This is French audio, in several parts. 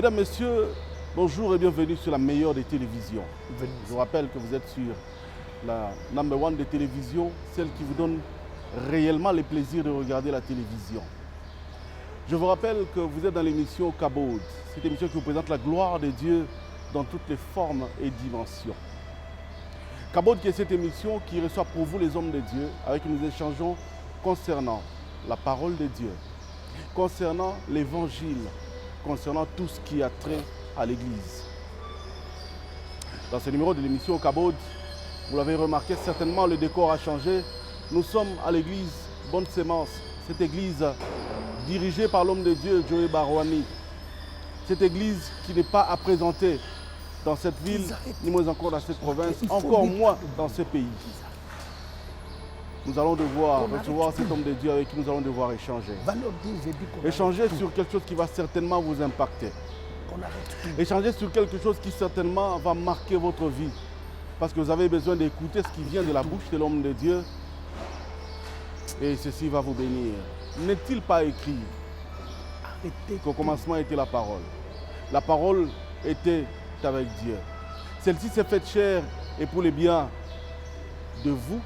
Mesdames, Messieurs, bonjour et bienvenue sur la meilleure des télévisions. Je vous rappelle que vous êtes sur la number one des télévisions, celle qui vous donne réellement le plaisir de regarder la télévision. Je vous rappelle que vous êtes dans l'émission Kabod, cette émission qui vous présente la gloire de Dieu dans toutes les formes et dimensions. Kabod qui est cette émission qui reçoit pour vous les hommes de Dieu, avec qui nous échangeons concernant la parole de Dieu, concernant l'évangile, concernant tout ce qui a trait à l'Église. Dans ce numéro de l'émission Kabod, vous l'avez remarqué, certainement le décor a changé. Nous sommes à l'église Bonne Sémence, cette église dirigée par l'homme de Dieu, Joey Barwani. Cette église qui n'est pas à présenter dans cette ville, ni moins encore dans cette province, encore moins dans ce pays. Nous allons devoir recevoir cet homme de Dieu avec qui nous allons devoir échanger. Échanger sur quelque chose qui va certainement vous impacter. Échanger sur quelque chose qui certainement va marquer votre vie. Parce que vous avez besoin d'écouter ce qui vient de la bouche de l'homme de Dieu. Et ceci va vous bénir. N'est-il pas écrit qu'au commencement était la parole? La parole était avec Dieu. Celle-ci s'est faite chair et pour les biens de vous,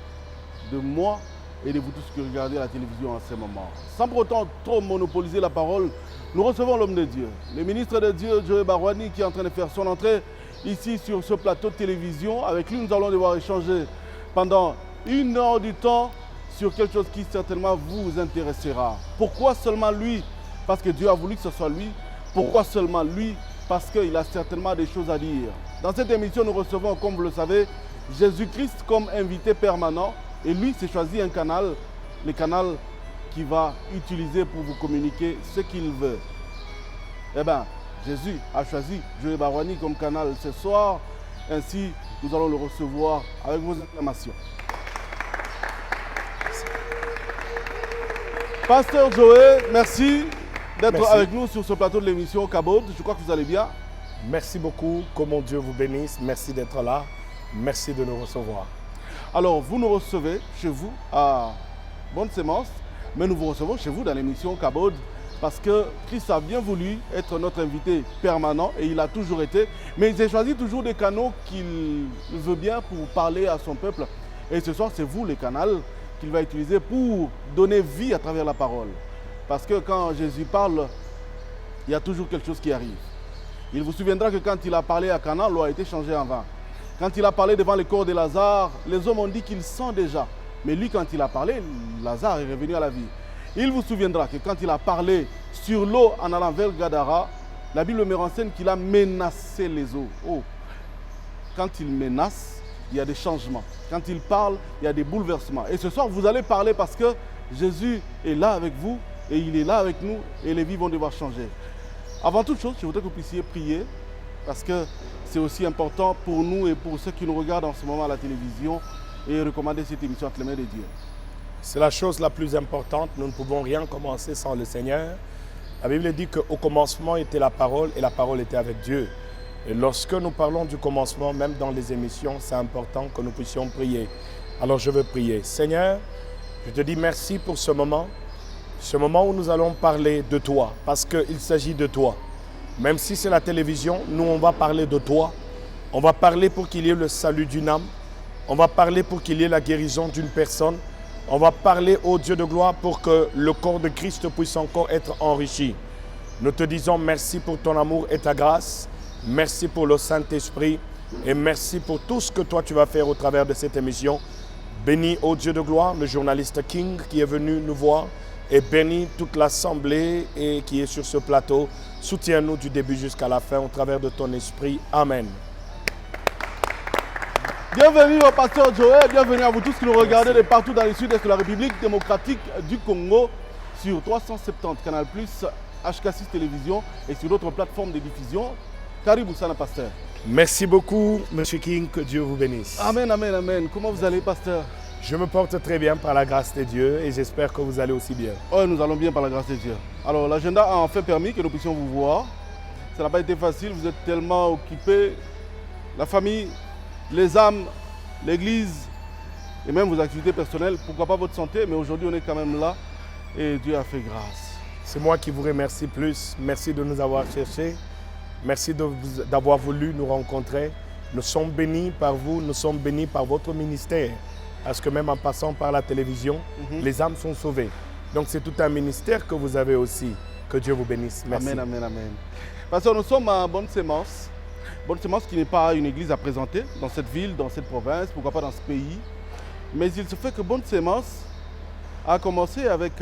de moi et de vous tous qui regardez la télévision en ce moment. Sans pour autant trop monopoliser la parole, nous recevons l'homme de Dieu, le ministre de Dieu, Joey Barwani, qui est en train de faire son entrée ici sur ce plateau de télévision. Avec lui, nous allons devoir échanger pendant 1 heure du temps sur quelque chose qui certainement vous intéressera. Pourquoi seulement lui? Parce que Dieu a voulu que ce soit lui. Pourquoi seulement lui? Parce qu'il a certainement des choses à dire. Dans cette émission, nous recevons, comme vous le savez, Jésus-Christ comme invité permanent. Et lui s'est choisi un canal, le canal qu'il va utiliser pour vous communiquer ce qu'il veut. Eh bien, Jésus a choisi Joey Barwani comme canal ce soir. Ainsi, nous allons le recevoir avec vos acclamations. Pasteur Joey, merci d'être avec nous sur ce plateau de l'émission Kabod. Je crois que vous allez bien. Merci beaucoup. Que mon Dieu vous bénisse. Merci d'être là. Merci de nous recevoir. Alors, vous nous recevez chez vous à Bonne Sémence, mais nous vous recevons chez vous dans l'émission Kabod parce que Christ a bien voulu être notre invité permanent et il a toujours été. Mais il a choisi toujours des canaux qu'il veut bien pour parler à son peuple. Et ce soir, c'est vous, les canaux qu'il va utiliser pour donner vie à travers la parole. Parce que quand Jésus parle, il y a toujours quelque chose qui arrive. Il vous souviendra que quand il a parlé à Cana, l'eau a été changée en vin. Quand il a parlé devant le corps de Lazare, les hommes ont dit qu'il sent déjà. Mais lui, quand il a parlé, Lazare est revenu à la vie. Il vous souviendra que quand il a parlé sur l'eau en allant vers Gadara, la Bible me renseigne qu'il a menacé les eaux. Oh. Quand il menace, il y a des changements. Quand il parle, il y a des bouleversements. Et ce soir, vous allez parler parce que Jésus est là avec vous et il est là avec nous et les vies vont devoir changer. Avant toute chose, je voudrais que vous puissiez prier parce que c'est aussi important pour nous et pour ceux qui nous regardent en ce moment à la télévision et recommander cette émission entre les mains de Dieu. C'est la chose la plus importante. Nous ne pouvons rien commencer sans le Seigneur. La Bible dit qu'au commencement était la parole et la parole était avec Dieu. Et lorsque nous parlons du commencement, même dans les émissions, c'est important que nous puissions prier. Alors je veux prier. Seigneur, je te dis merci pour ce moment où nous allons parler de toi, parce qu'il s'agit de toi. Même si c'est la télévision, nous on va parler de toi. On va parler pour qu'il y ait le salut d'une âme. On va parler pour qu'il y ait la guérison d'une personne. On va parler au Dieu de gloire pour que le corps de Christ puisse encore être enrichi. Nous te disons merci pour ton amour et ta grâce. Merci pour le Saint-Esprit et merci pour tout ce que toi tu vas faire au travers de cette émission. Bénis au Dieu de gloire le journaliste King qui est venu nous voir et bénis toute l'assemblée et qui est sur ce plateau. Soutiens-nous du début jusqu'à la fin au travers de ton esprit. Amen. Bienvenue au pasteur Joey, bienvenue à vous tous qui nous regardez de partout dans le sud-est de la République démocratique du Congo sur 370 Canal+, HK6 Télévision et sur d'autres plateformes de diffusion. Karibou Sana, pasteur. Merci beaucoup, Monsieur King, que Dieu vous bénisse. Amen, amen, amen. Comment vous allez, pasteur? Je me porte très bien par la grâce de Dieu et j'espère que vous allez aussi bien. Oui, nous allons bien par la grâce de Dieu. Alors, l'agenda a enfin permis que nous puissions vous voir. Ça n'a pas été facile, vous êtes tellement occupés. La famille, les âmes, l'église et même vos activités personnelles. Pourquoi pas votre santé, mais aujourd'hui on est quand même là et Dieu a fait grâce. C'est moi qui vous remercie plus. Merci de nous avoir cherchés. Merci d'avoir voulu nous rencontrer. Nous sommes bénis par vous, nous sommes bénis par votre ministère. Parce que même en passant par la télévision, les âmes sont sauvées. Donc c'est tout un ministère que vous avez aussi. Que Dieu vous bénisse. Merci. Amen, amen, amen. Pasteur, nous sommes à Bonne Sémence. Bonne Sémence qui n'est pas une église à présenter dans cette ville, dans cette province, pourquoi pas dans ce pays. Mais il se fait que Bonne Sémence a commencé avec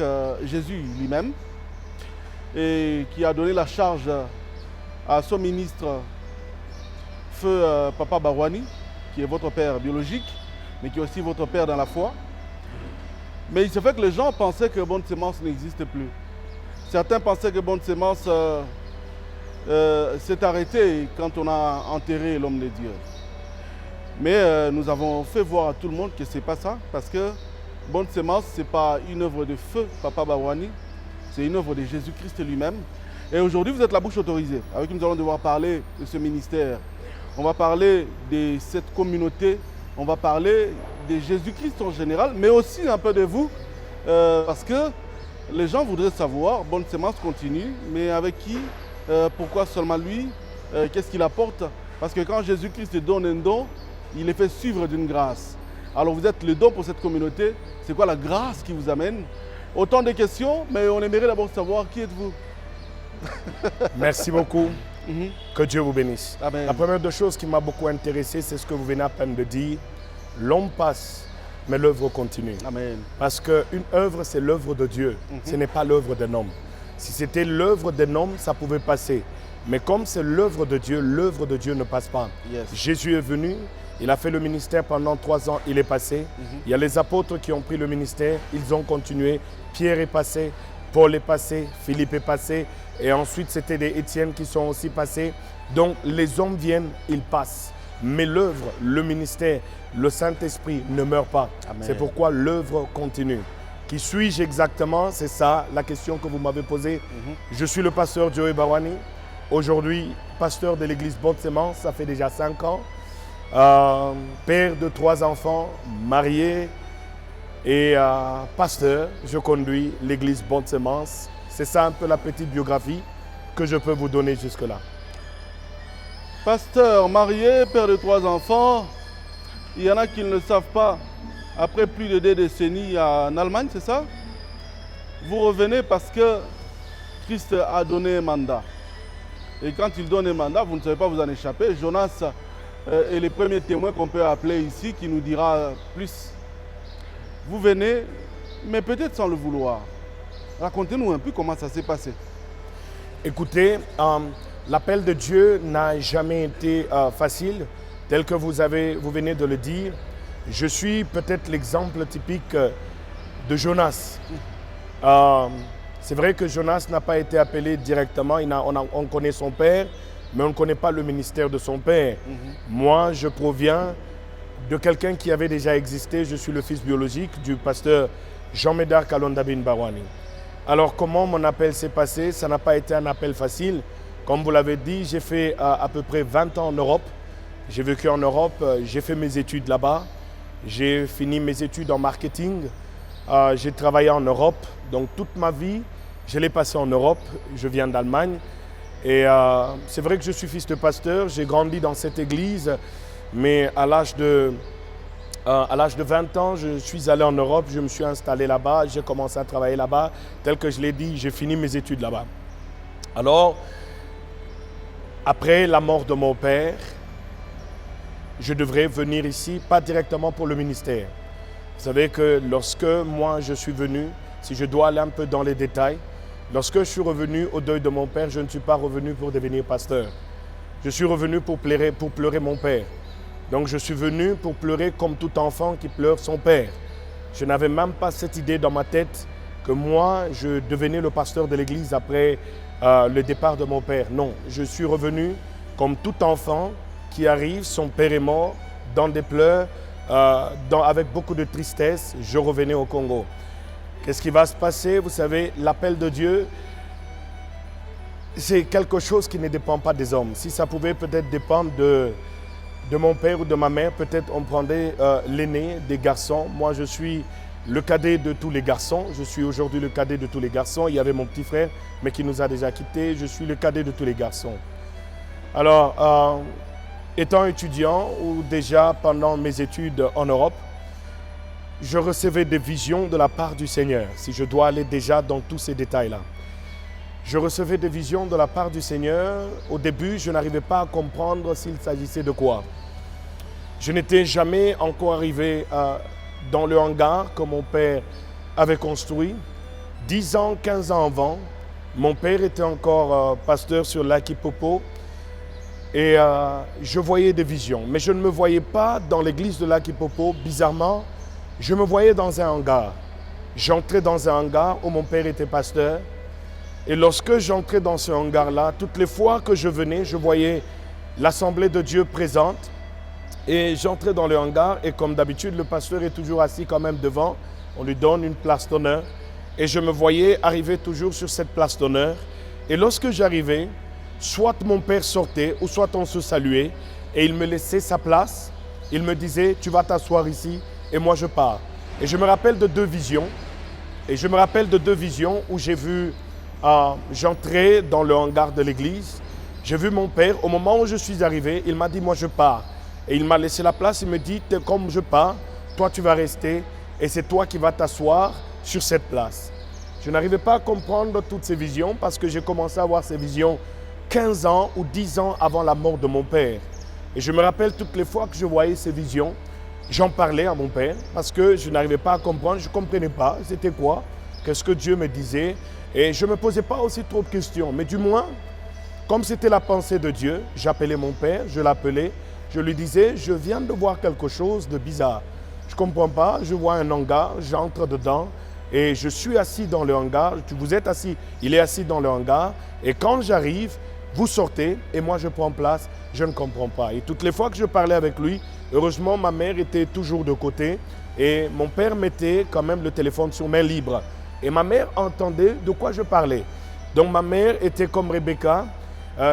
Jésus lui-même et qui a donné la charge à son ministre, Feu Papa Barwani, qui est votre père biologique, mais qui est aussi votre père dans la foi. Mais il se fait que les gens pensaient que Bonne Sémence n'existe plus. Certains pensaient que Bonne Sémence s'est arrêtée quand on a enterré l'homme de Dieu. Mais nous avons fait voir à tout le monde que ce n'est pas ça, parce que Bonne Sémence, ce n'est pas une œuvre de Feu Papa Barwani, c'est une œuvre de Jésus-Christ lui-même. Et aujourd'hui, vous êtes la bouche autorisée. Avec qui nous allons devoir parler de ce ministère. On va parler de cette communauté, on va parler de Jésus-Christ en général, mais aussi un peu de vous, parce que les gens voudraient savoir, Bonne Sémence continue, mais avec qui, pourquoi seulement lui, qu'est-ce qu'il apporte? Parce que quand Jésus-Christ donne un don, il est fait suivre d'une grâce. Alors vous êtes le don pour cette communauté, c'est quoi la grâce qui vous amène? Autant de questions, mais on aimerait d'abord savoir qui êtes-vous? Merci beaucoup. Que Dieu vous bénisse. Amen. La première des choses qui m'a beaucoup intéressé, c'est ce que vous venez à peine de dire. L'homme passe, mais l'œuvre continue. Amen. Parce qu'une œuvre, c'est l'œuvre de Dieu. Ce n'est pas l'œuvre d'un homme. Si c'était l'œuvre d'un homme, ça pouvait passer. Mais comme c'est l'œuvre de Dieu ne passe pas. Yes. Jésus est venu, il a fait le ministère pendant 3 ans, il est passé. Il y a les apôtres qui ont pris le ministère, ils ont continué. Pierre est passé, Paul est passé, Philippe est passé. Et ensuite, c'était des Étienne qui sont aussi passés. Donc, les hommes viennent, ils passent. Mais l'œuvre, le ministère, le Saint-Esprit ne meurt pas. C'est pourquoi l'œuvre continue. Qui suis-je exactement? C'est ça la question que vous m'avez posée. Je suis le pasteur Joey Barwani. Aujourd'hui, pasteur de l'église Bonne Sémence, ça fait déjà 5 ans. Père de 3 enfants, marié et pasteur. Je conduis l'église Bonne Sémence. C'est ça un peu la petite biographie que je peux vous donner jusque-là. Pasteur, marié, père de 3 enfants, il y en a qui ne le savent pas. Après plus de 2 décennies en Allemagne, c'est ça? Vous revenez parce que Christ a donné un mandat. Et quand il donne un mandat, vous ne savez pas vous en échapper. Jonas est le premier témoin qu'on peut appeler ici qui nous dira plus. Vous venez, mais peut-être sans le vouloir. Racontez-nous un peu comment ça s'est passé. Écoutez, l'appel de Dieu n'a jamais été facile, tel que vous venez de le dire. Je suis peut-être l'exemple typique de Jonas. C'est vrai que Jonas n'a pas été appelé directement, on connaît son père, mais on ne connaît pas le ministère de son père. Moi, je proviens de quelqu'un qui avait déjà existé. Je suis le fils biologique du pasteur Jean-Médard Kalondabin Barwani. Alors, comment mon appel s'est passé? Ça n'a pas été un appel facile. Comme vous l'avez dit, j'ai fait à peu près 20 ans en Europe. J'ai vécu en Europe, j'ai fait mes études là-bas. J'ai fini mes études en marketing. J'ai travaillé en Europe. Donc, toute ma vie, je l'ai passée en Europe. Je viens d'Allemagne. Et c'est vrai que je suis fils de pasteur. J'ai grandi dans cette église. Mais à l'âge de 20 ans, je suis allé en Europe, je me suis installé là-bas, j'ai commencé à travailler là-bas. Tel que je l'ai dit, j'ai fini mes études là-bas. Alors, après la mort de mon père, je devrais venir ici, pas directement pour le ministère. Vous savez que lorsque moi je suis venu, si je dois aller un peu dans les détails, lorsque je suis revenu au deuil de mon père, je ne suis pas revenu pour devenir pasteur. Je suis revenu pour pleurer mon père. Donc je suis venu pour pleurer comme tout enfant qui pleure son père. Je n'avais même pas cette idée dans ma tête que moi, je devenais le pasteur de l'église après le départ de mon père. Non, je suis revenu comme tout enfant qui arrive, son père est mort, dans des pleurs, avec beaucoup de tristesse, je revenais au Congo. Qu'est-ce qui va se passer? Vous savez, l'appel de Dieu, c'est quelque chose qui ne dépend pas des hommes. Si ça pouvait peut-être dépendre de mon père ou de ma mère, peut-être on prendrait l'aîné des garçons. Moi, je suis le cadet de tous les garçons. Je suis aujourd'hui le cadet de tous les garçons. Il y avait mon petit frère, mais qui nous a déjà quittés. Je suis le cadet de tous les garçons. Alors, étant étudiant ou déjà pendant mes études en Europe, je recevais des visions de la part du Seigneur, si je dois aller déjà dans tous ces détails-là. Je recevais des visions de la part du Seigneur. Au début, je n'arrivais pas à comprendre s'il s'agissait de quoi. Je n'étais jamais encore arrivé dans le hangar que mon père avait construit. 10 ans, 15 ans avant, mon père était encore pasteur sur l'Aquipopo et je voyais des visions. Mais je ne me voyais pas dans l'église de l'Aquipopo. Bizarrement, je me voyais dans un hangar. J'entrais dans un hangar où mon père était pasteur. Et lorsque j'entrais dans ce hangar-là, toutes les fois que je venais, je voyais l'Assemblée de Dieu présente. Et j'entrais dans le hangar et comme d'habitude, le pasteur est toujours assis quand même devant. On lui donne une place d'honneur. Et je me voyais arriver toujours sur cette place d'honneur. Et lorsque j'arrivais, soit mon père sortait ou soit on se saluait et il me laissait sa place. Il me disait, tu vas t'asseoir ici et moi je pars. Et je me rappelle de 2 visions. Et je me rappelle de 2 visions où j'ai vu... j'entrais dans le hangar de l'église, j'ai vu mon père, au moment où je suis arrivé, il m'a dit, moi je pars. Et il m'a laissé la place, il me dit, comme je pars, toi tu vas rester et c'est toi qui vas t'asseoir sur cette place. Je n'arrivais pas à comprendre toutes ces visions parce que j'ai commencé à avoir ces visions 15 ans ou 10 ans avant la mort de mon père. Et je me rappelle toutes les fois que je voyais ces visions, j'en parlais à mon père parce que je n'arrivais pas à comprendre, je ne comprenais pas, c'était quoi, qu'est-ce que Dieu me disait. Et je ne me posais pas aussi trop de questions, mais du moins, comme c'était la pensée de Dieu, j'appelais mon père, je l'appelais, je lui disais, je viens de voir quelque chose de bizarre. Je ne comprends pas, je vois un hangar, j'entre dedans et je suis assis dans le hangar, vous êtes assis, il est assis dans le hangar et quand j'arrive, vous sortez et moi je prends place, je ne comprends pas. Et toutes les fois que je parlais avec lui, heureusement ma mère était toujours de côté et mon père mettait quand même le téléphone sur main libre. Et ma mère entendait de quoi je parlais. Donc ma mère était comme Rebecca,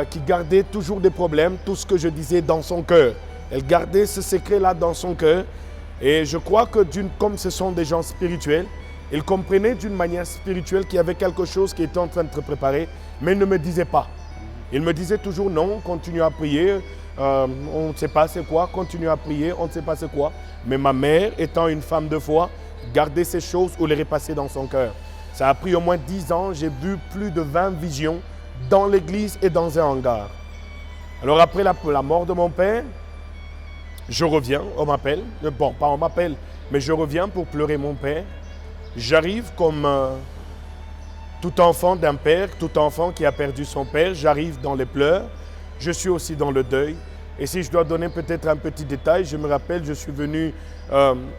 qui gardait toujours des problèmes, tout ce que je disais dans son cœur. Elle gardait ce secret-là dans son cœur. Et je crois que comme ce sont des gens spirituels, ils comprenaient d'une manière spirituelle qu'il y avait quelque chose qui était en train de se préparer, mais ils ne me disaient pas. Ils me disaient toujours non, continue à prier, on ne sait pas c'est quoi, continue à prier, on ne sait pas c'est quoi. Mais ma mère, étant une femme de foi, gardait ces choses ou les repasser dans son cœur. Ça a pris au moins 10 ans, j'ai vu plus de 20 visions dans l'église et dans un hangar. Alors après la mort de mon père, je reviens, on m'appelle, bon pas on m'appelle, mais je reviens pour pleurer mon père. J'arrive comme tout enfant d'un père, tout enfant qui a perdu son père, j'arrive dans les pleurs, je suis aussi dans le deuil. Et si je dois donner peut-être un petit détail, je me rappelle, je suis venu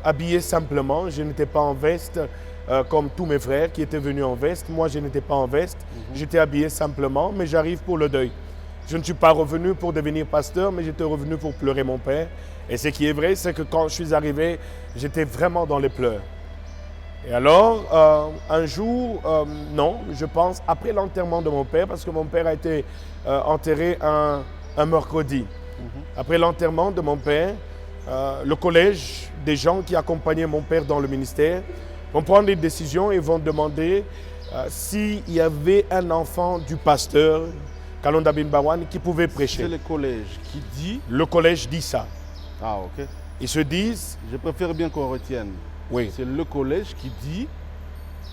habillé simplement. Je n'étais pas en veste comme tous mes frères qui étaient venus en veste. Moi, je n'étais pas en veste. J'étais habillé simplement, mais j'arrive pour le deuil. Je ne suis pas revenu pour devenir pasteur, mais j'étais revenu pour pleurer mon père. Et ce qui est vrai, c'est que quand je suis arrivé, j'étais vraiment dans les pleurs. Et alors, un jour, non, je pense, après l'enterrement de mon père, parce que mon père a été enterré un mercredi. Après l'enterrement de mon père, le collège des gens qui accompagnaient mon père dans le ministère vont prendre des décisions et vont demander s'il y avait un enfant du pasteur Kalonda Bimbawan qui pouvait prêcher. C'est le collège qui dit? Le collège dit ça. Ah, ok. Ils se disent... Je préfère bien qu'on retienne. Oui. C'est le collège qui dit,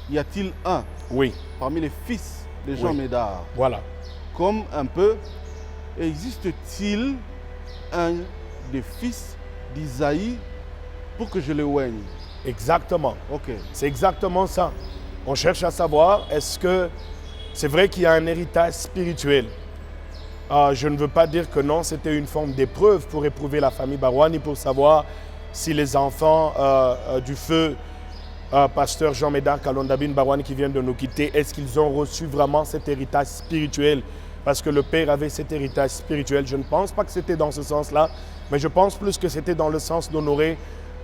y a-t-il un parmi les fils de Jean Médard? Voilà. Comme un peu, existe-t-il un des fils d'Isaïe pour que je le oigne? Exactement. Ok. C'est exactement ça. On cherche à savoir, est-ce que c'est vrai qu'il y a un héritage spirituel? Je ne veux pas dire que non, c'était une forme d'épreuve pour éprouver la famille Barouani, pour savoir si les enfants du feu pasteur Jean Médard Kalonda Bimbawan qui viennent de nous quitter, est-ce qu'ils ont reçu vraiment cet héritage spirituel? Parce que le père avait cet héritage spirituel. Je ne pense pas que c'était dans ce sens-là, mais je pense plus que c'était dans le sens d'honorer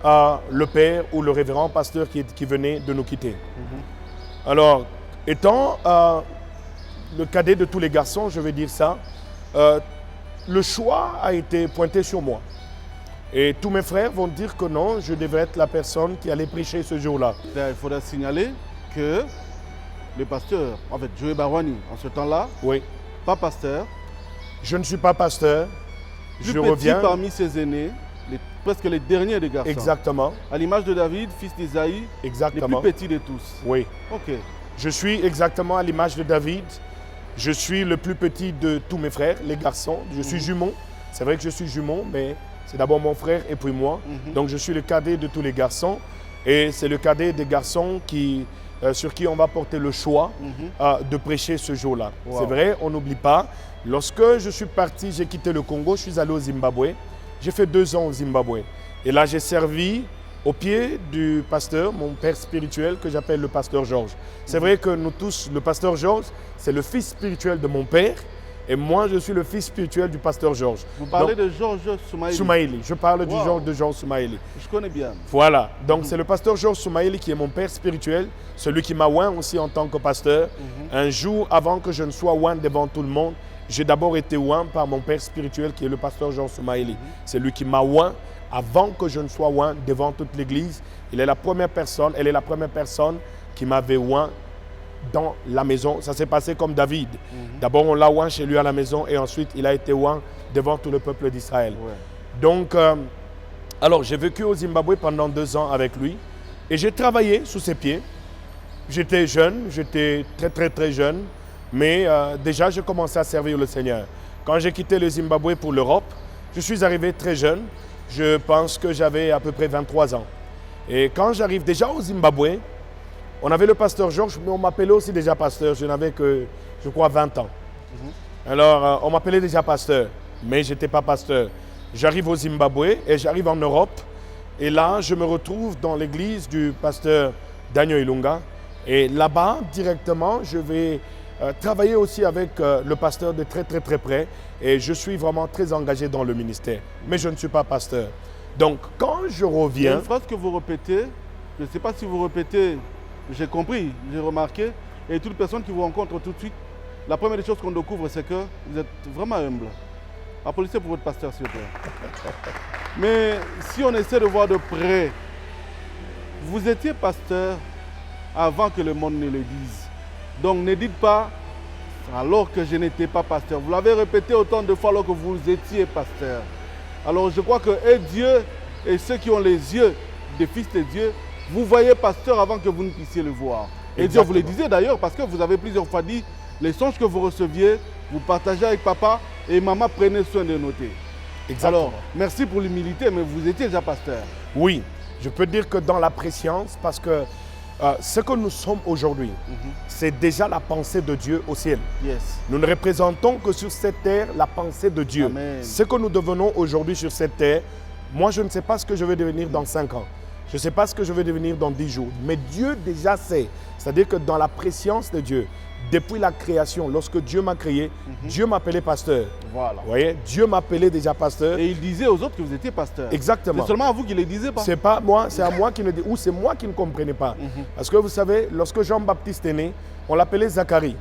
le père ou le révérend pasteur qui venait de nous quitter. Alors, étant le cadet de tous les garçons, je vais dire ça, le choix a été pointé sur moi. Et tous mes frères vont dire que non, je devais être la personne qui allait prêcher ce jour-là. Il faudra signaler que le pasteur, en fait, Joey Barouani, en ce temps-là, pas pasteur, Je ne suis pas pasteur. Plus petit parmi ses aînés, presque les derniers des garçons. Exactement. À l'image de David, fils d'Isaïe, exactement. Les plus petits de tous. Oui. Ok. Je suis exactement à l'image de David. Je suis le plus petit de tous mes frères, les garçons. Je suis jumeau. C'est vrai que je suis jumeau, mais c'est d'abord mon frère et puis moi. Donc je suis le cadet de tous les garçons. Et c'est le cadet des garçons sur qui on va porter le choix de prêcher ce jour-là. Wow. C'est vrai, on n'oublie pas. Lorsque je suis parti, j'ai quitté le Congo, je suis allé au Zimbabwe. J'ai fait 2 ans au Zimbabwe. Et là, j'ai servi au pied du pasteur, mon père spirituel, que j'appelle le pasteur Georges. C'est vrai que nous tous, le pasteur Georges, c'est le fils spirituel de mon père. Et moi, je suis le fils spirituel du pasteur Georges. Vous parlez de Georges Soumaïli? Soumaïli. Je parle du Georges de Georges Soumaïli. Je connais bien. Voilà. Donc, c'est le pasteur Georges Soumaïli qui est mon père spirituel, celui qui m'a oint aussi en tant que pasteur. Un jour, avant que je ne sois oint devant tout le monde, j'ai d'abord été oint par mon père spirituel qui est le pasteur Georges Soumaïli. C'est lui qui m'a oint avant que je ne sois oint devant toute l'église. Elle est la première personne qui m'avait oint dans la maison. Ça s'est passé comme David. D'abord, on l'a oint chez lui à la maison et ensuite, il a été oint devant tout le peuple d'Israël. Ouais. Donc, alors, j'ai vécu au Zimbabwe pendant 2 ans avec lui et j'ai travaillé sous ses pieds. J'étais jeune, j'étais très jeune, mais déjà, j'ai commencé à servir le Seigneur. Quand j'ai quitté le Zimbabwe pour l'Europe, je suis arrivé très jeune. Je pense que j'avais à peu près 23 ans. Et quand j'arrive déjà au Zimbabwe, on avait le pasteur Georges, mais on m'appelait aussi déjà pasteur. Je n'avais que, je crois, 20 ans. Alors, on m'appelait déjà pasteur, mais je n'étais pas pasteur. J'arrive au Zimbabwe et j'arrive en Europe. Et là, je me retrouve dans l'église du pasteur Daniel Ilunga. Et là-bas, directement, je vais travailler aussi avec le pasteur de très près. Et je suis vraiment très engagé dans le ministère. Mais je ne suis pas pasteur. Donc, quand je reviens... Il y a une phrase que vous répétez, je ne sais pas si vous répétez, j'ai compris, j'ai remarqué, et toute personne qui vous rencontre tout de suite, la première des choses qu'on découvre, c'est que vous êtes vraiment humble. Applaudissez pour votre pasteur, s'il vous plaît. Mais si on essaie de voir de près, vous étiez pasteur avant que le monde ne le dise. Donc ne dites pas, alors que je n'étais pas pasteur. Vous l'avez répété autant de fois alors que vous étiez pasteur. Alors je crois que Dieu et ceux qui ont les yeux des fils de Dieu, vous voyez pasteur avant que vous ne puissiez le voir. Et Dieu vous le disait d'ailleurs parce que vous avez plusieurs fois dit, les songes que vous receviez, vous partagez avec papa et maman, prenez soin de noter. Exactement. Alors, merci pour l'humilité, mais vous étiez déjà pasteur. Oui, je peux dire que dans la préscience, parce que ce que nous sommes aujourd'hui, c'est déjà la pensée de Dieu au ciel. Yes. Nous ne représentons que sur cette terre la pensée de Dieu. Amen. Ce que nous devenons aujourd'hui sur cette terre, moi je ne sais pas ce que je vais devenir dans 5 ans. Je ne sais pas ce que je vais devenir dans 10 jours. Mais Dieu déjà sait. C'est-à-dire que dans la préscience de Dieu, depuis la création, lorsque Dieu m'a créé, Dieu m'appelait pasteur. Voilà. Vous voyez, Dieu m'appelait déjà pasteur. Et il disait aux autres que vous étiez pasteur. Exactement. C'est seulement à vous qu'il ne le disait pas. C'est pas moi, c'est à moi qui ne dit, ou c'est moi qui ne comprenais pas. Parce que vous savez, lorsque Jean-Baptiste est né, on l'appelait Zacharie.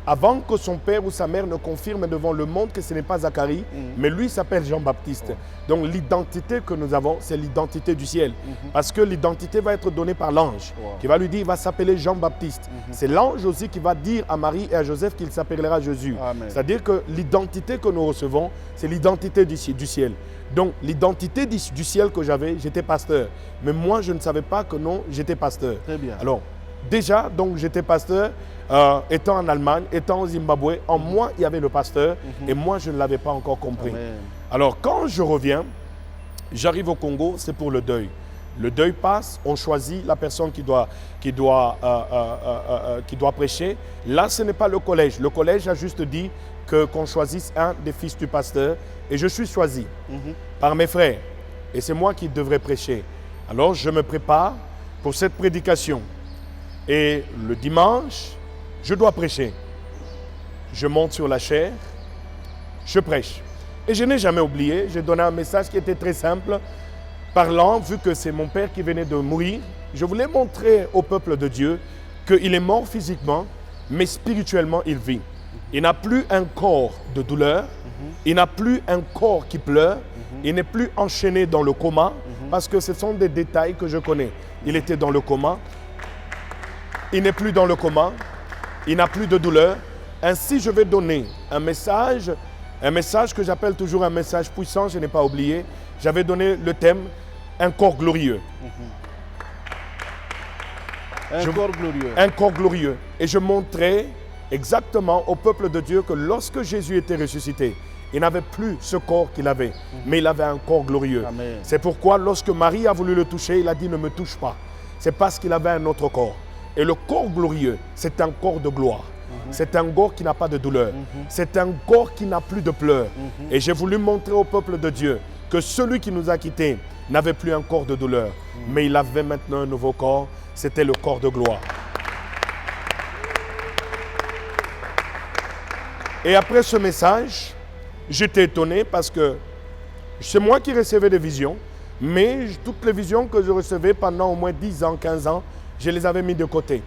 Avant que son père ou sa mère ne confirme devant le monde que ce n'est pas Zacharie, mais lui s'appelle Jean-Baptiste. Donc l'identité que nous avons, c'est l'identité du ciel. Parce que l'identité va être donnée par l'ange, qui va lui dire, il va s'appeler Jean-Baptiste. C'est l'ange aussi qui va dire à Marie et à Joseph qu'il s'appellera Jésus. C'est-à-dire que l'identité que nous recevons, c'est l'identité du ciel. Donc l'identité du ciel que j'avais, j'étais pasteur. Mais moi, je ne savais pas que non, j'étais pasteur. Très bien. Alors, déjà, donc j'étais pasteur, étant en Allemagne, étant au Zimbabwe, en moi, il y avait le pasteur, et moi, je ne l'avais pas encore compris. Amen. Alors, quand je reviens, j'arrive au Congo, c'est pour le deuil. Le deuil passe, on choisit la personne qui doit prêcher. Là, ce n'est pas le collège. Le collège a juste dit qu'on choisisse un des fils du pasteur, et je suis choisi par mes frères. Et c'est moi qui devrais prêcher. Alors, je me prépare pour cette prédication. Et le dimanche, je dois prêcher. Je monte sur la chaire, je prêche. Et je n'ai jamais oublié, j'ai donné un message qui était très simple. Parlant, vu que c'est mon père qui venait de mourir, je voulais montrer au peuple de Dieu qu'il est mort physiquement, mais spirituellement, il vit. Il n'a plus un corps de douleur, il n'a plus un corps qui pleure, il n'est plus enchaîné dans le coma, parce que ce sont des détails que je connais. Il était dans le coma. Il n'est plus dans le coma, il n'a plus de douleur. Ainsi, je vais donner un message Un message que j'appelle toujours un message puissant, je n'ai pas oublié. J'avais donné le thème « Un corps glorieux ». Un corps glorieux. Un corps glorieux. Et je montrais exactement au peuple de Dieu que lorsque Jésus était ressuscité, il n'avait plus ce corps qu'il avait, mais il avait un corps glorieux. C'est pourquoi lorsque Marie a voulu le toucher, il a dit « Ne me touche pas ». C'est parce qu'il avait un autre corps. Et le corps glorieux, c'est un corps de gloire. C'est un corps qui n'a pas de douleur. C'est un corps qui n'a plus de pleurs. Et j'ai voulu montrer au peuple de Dieu que celui qui nous a quittés n'avait plus un corps de douleur, mais il avait maintenant un nouveau corps. C'était le corps de gloire. Et après ce message, j'étais étonné parce que c'est moi qui recevais des visions, mais toutes les visions que je recevais pendant au moins 10 ans, 15 ans, je les avais mis de côté.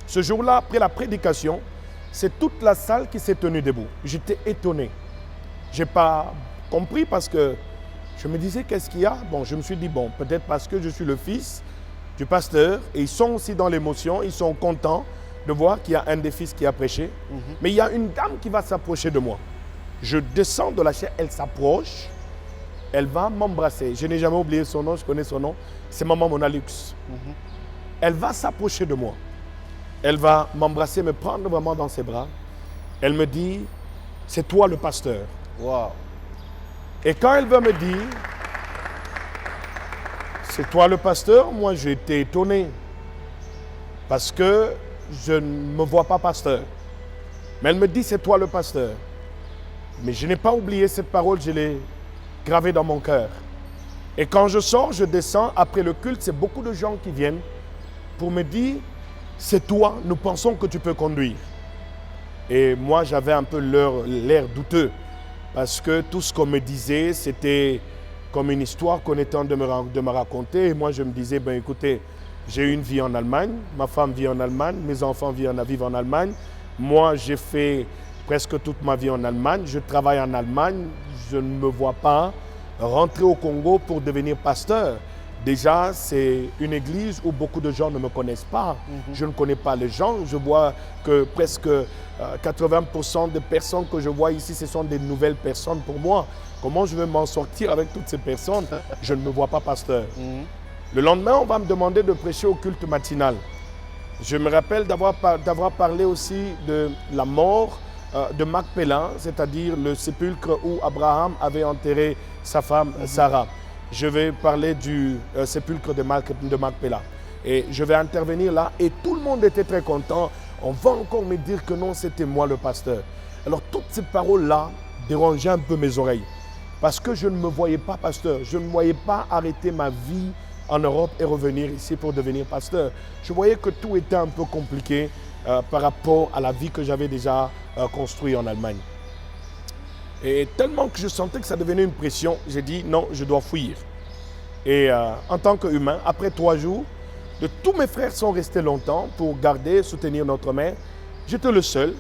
Ce jour-là, après la prédication, c'est toute la salle qui s'est tenue debout. J'étais étonné. Je n'ai pas compris parce que je me disais, qu'est-ce qu'il y a? Bon, je me suis dit, bon, peut-être parce que je suis le fils du pasteur et ils sont aussi dans l'émotion, ils sont contents de voir qu'il y a un des fils qui a prêché. Mais il y a une dame qui va s'approcher de moi. Je descends de la chaise, elle s'approche, elle va m'embrasser. Je n'ai jamais oublié son nom, je connais son nom. C'est Maman Monalux. Elle va s'approcher de moi. Elle va m'embrasser, me prendre vraiment dans ses bras. Elle me dit, c'est toi le pasteur. Wow. Et quand elle veut me dire, c'est toi le pasteur, moi j'ai été étonné. Parce que je ne me vois pas pasteur. Mais elle me dit, c'est toi le pasteur. Mais je n'ai pas oublié cette parole, je l'ai gravée dans mon cœur. Et quand je sors, je descends, après le culte, c'est beaucoup de gens qui viennent pour me dire, c'est toi, nous pensons que tu peux conduire. Et moi, j'avais un peu l'air douteux, parce que tout ce qu'on me disait, c'était comme une histoire qu'on était en train de me raconter. Et moi, je me disais, ben écoutez, j'ai eu une vie en Allemagne, ma femme vit en Allemagne, mes enfants vivent en Allemagne. Moi, j'ai fait presque toute ma vie en Allemagne, je travaille en Allemagne, je ne me vois pas rentrer au Congo pour devenir pasteur. Déjà, c'est une église où beaucoup de gens ne me connaissent pas. Je ne connais pas les gens. Je vois que presque 80% des personnes que je vois ici, ce sont des nouvelles personnes pour moi. Comment je vais m'en sortir avec toutes ces personnes? Je ne me vois pas pasteur. Le lendemain, on va me demander de prêcher au culte matinal. Je me rappelle d'avoir parlé aussi de la mort de Macpéla, c'est-à-dire le sépulcre où Abraham avait enterré sa femme Sarah. Je vais parler du sépulcre de Macpéla. Et je vais intervenir là et tout le monde était très content. On va encore me dire que non, c'était moi le pasteur. Alors toutes ces paroles-là dérangeaient un peu mes oreilles. Parce que je ne me voyais pas pasteur. Je ne voyais pas arrêter ma vie en Europe et revenir ici pour devenir pasteur. Je voyais que tout était un peu compliqué par rapport à la vie que j'avais déjà construite en Allemagne. Et tellement que je sentais que ça devenait une pression, j'ai dit non, je dois fuir. Et en tant qu'humain, après 3 jours, tous mes frères sont restés longtemps pour garder, soutenir notre mère. J'étais le seul.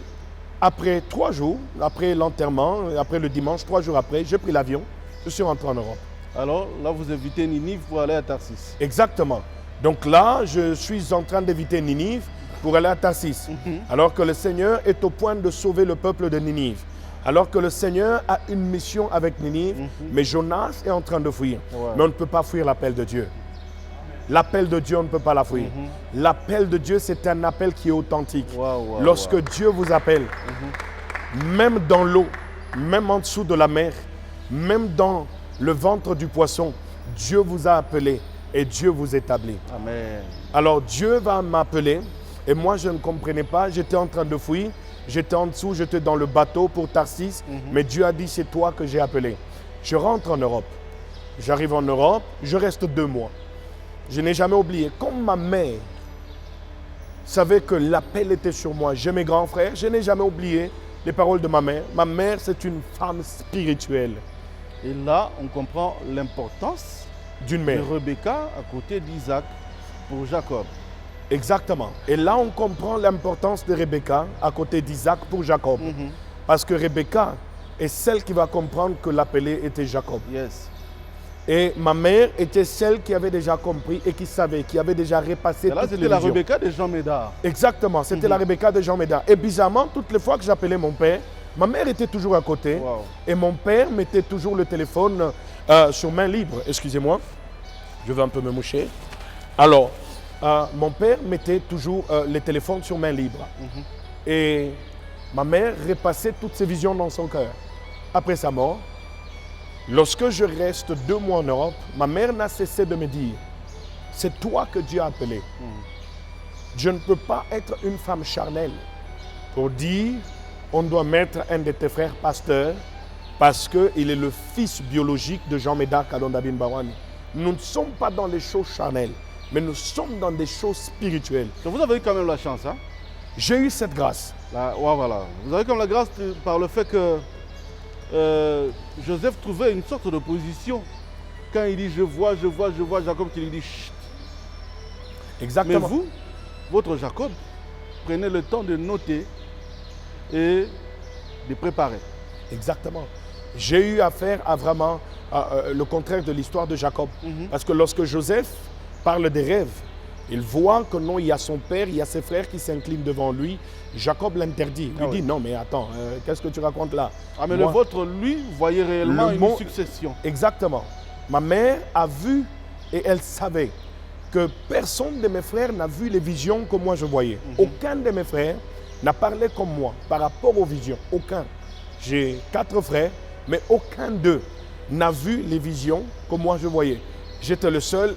Après 3 jours, après l'enterrement, après le dimanche, 3 jours après, j'ai pris l'avion, je suis rentré en Europe. Alors là, vous évitez Ninive pour aller à Tarsis. Exactement. Donc là, je suis en train d'éviter Ninive pour aller à Tarsis. Alors que le Seigneur est au point de sauver le peuple de Ninive. Alors que le Seigneur a une mission avec Ninive, mais Jonas est en train de fuir. Mais on ne peut pas fuir l'appel de Dieu. L'appel de Dieu, on ne peut pas la fuir. L'appel de Dieu, c'est un appel qui est authentique. Lorsque Dieu vous appelle, même dans l'eau, même en dessous de la mer, même dans le ventre du poisson, Dieu vous a appelé et Dieu vous établit. Amen. Alors Dieu va m'appeler et moi je ne comprenais pas, j'étais en train de fuir. J'étais en dessous, j'étais dans le bateau pour Tarsis, mais Dieu a dit, c'est toi que j'ai appelé. Je rentre en Europe. J'arrive en Europe, je reste 2 mois. Je n'ai jamais oublié, comme ma mère savait que l'appel était sur moi, j'ai mes grands frères, je n'ai jamais oublié les paroles de ma mère. Ma mère, c'est une femme spirituelle. Et là, on comprend l'importance d'une mère. De Rebecca à côté d'Isaac pour Jacob. Exactement. Et là, on comprend l'importance de Rebecca à côté d'Isaac pour Jacob. Parce que Rebecca est celle qui va comprendre que l'appelé était Jacob. Yes. Et ma mère était celle qui avait déjà compris et qui savait, qui avait déjà repassé toutes les visions. C'était la Rebecca de Jean Médard. Exactement, c'était la Rebecca de Jean Médard. Et bizarrement, toutes les fois que j'appelais mon père, Ma mère était toujours à côté. Wow. Et mon père mettait toujours le téléphone sur main libre. Excusez-moi, je vais un peu me moucher. Alors, mon père mettait toujours les téléphones sur main libre. Et ma mère repassait toutes ses visions dans son cœur. Après sa mort, lorsque je reste 2 mois en Europe, ma mère n'a cessé de me dire, c'est toi que Dieu a appelé. Je ne peux pas être une femme charnelle pour dire, on doit mettre un de tes frères pasteurs parce qu'il est le fils biologique de Jean Médard Kalondabine Barwani. Nous ne sommes pas dans les choses charnelles, mais nous sommes dans des choses spirituelles. Donc vous avez eu quand même la chance, hein? J'ai eu cette grâce. Là, ouais, voilà. Vous avez comme la grâce par le fait que Joseph trouvait une sorte de position. Quand il dit je vois, Jacob qui lui dit chut. Exactement. Mais vous, votre Jacob, prenez le temps de noter et de préparer. Exactement. J'ai eu affaire à vraiment le contraire de l'histoire de Jacob. Parce que lorsque Joseph parle des rêves, il voit que non, il y a son père, il y a ses frères qui s'inclinent devant lui. Jacob l'interdit. Il dit non, mais attends, qu'est-ce que tu racontes là? Ah, mais le vôtre, lui, voyait réellement une succession. Exactement. Ma mère a vu et elle savait que personne de mes frères n'a vu les visions que moi je voyais. Aucun de mes frères n'a parlé comme moi par rapport aux visions. Aucun. J'ai 4 frères, mais aucun d'eux n'a vu les visions que moi je voyais. J'étais le seul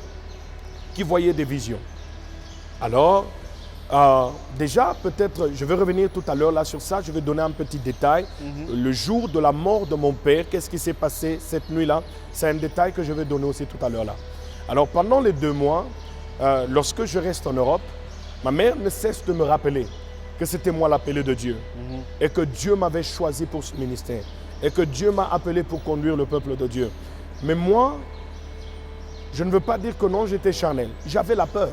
qui voyait des visions. Alors, déjà, peut-être, je vais revenir tout à l'heure là sur ça, je vais donner un petit détail. Le jour de la mort de mon père, qu'est-ce qui s'est passé cette nuit-là? C'est un détail que je vais donner aussi tout à l'heure là. Alors, pendant les 2 mois, lorsque je reste en Europe, ma mère ne cesse de me rappeler que c'était moi l'appelé de Dieu et que Dieu m'avait choisi pour ce ministère et que Dieu m'a appelé pour conduire le peuple de Dieu. Mais moi, je ne veux pas dire que non, j'étais charnel. J'avais la peur.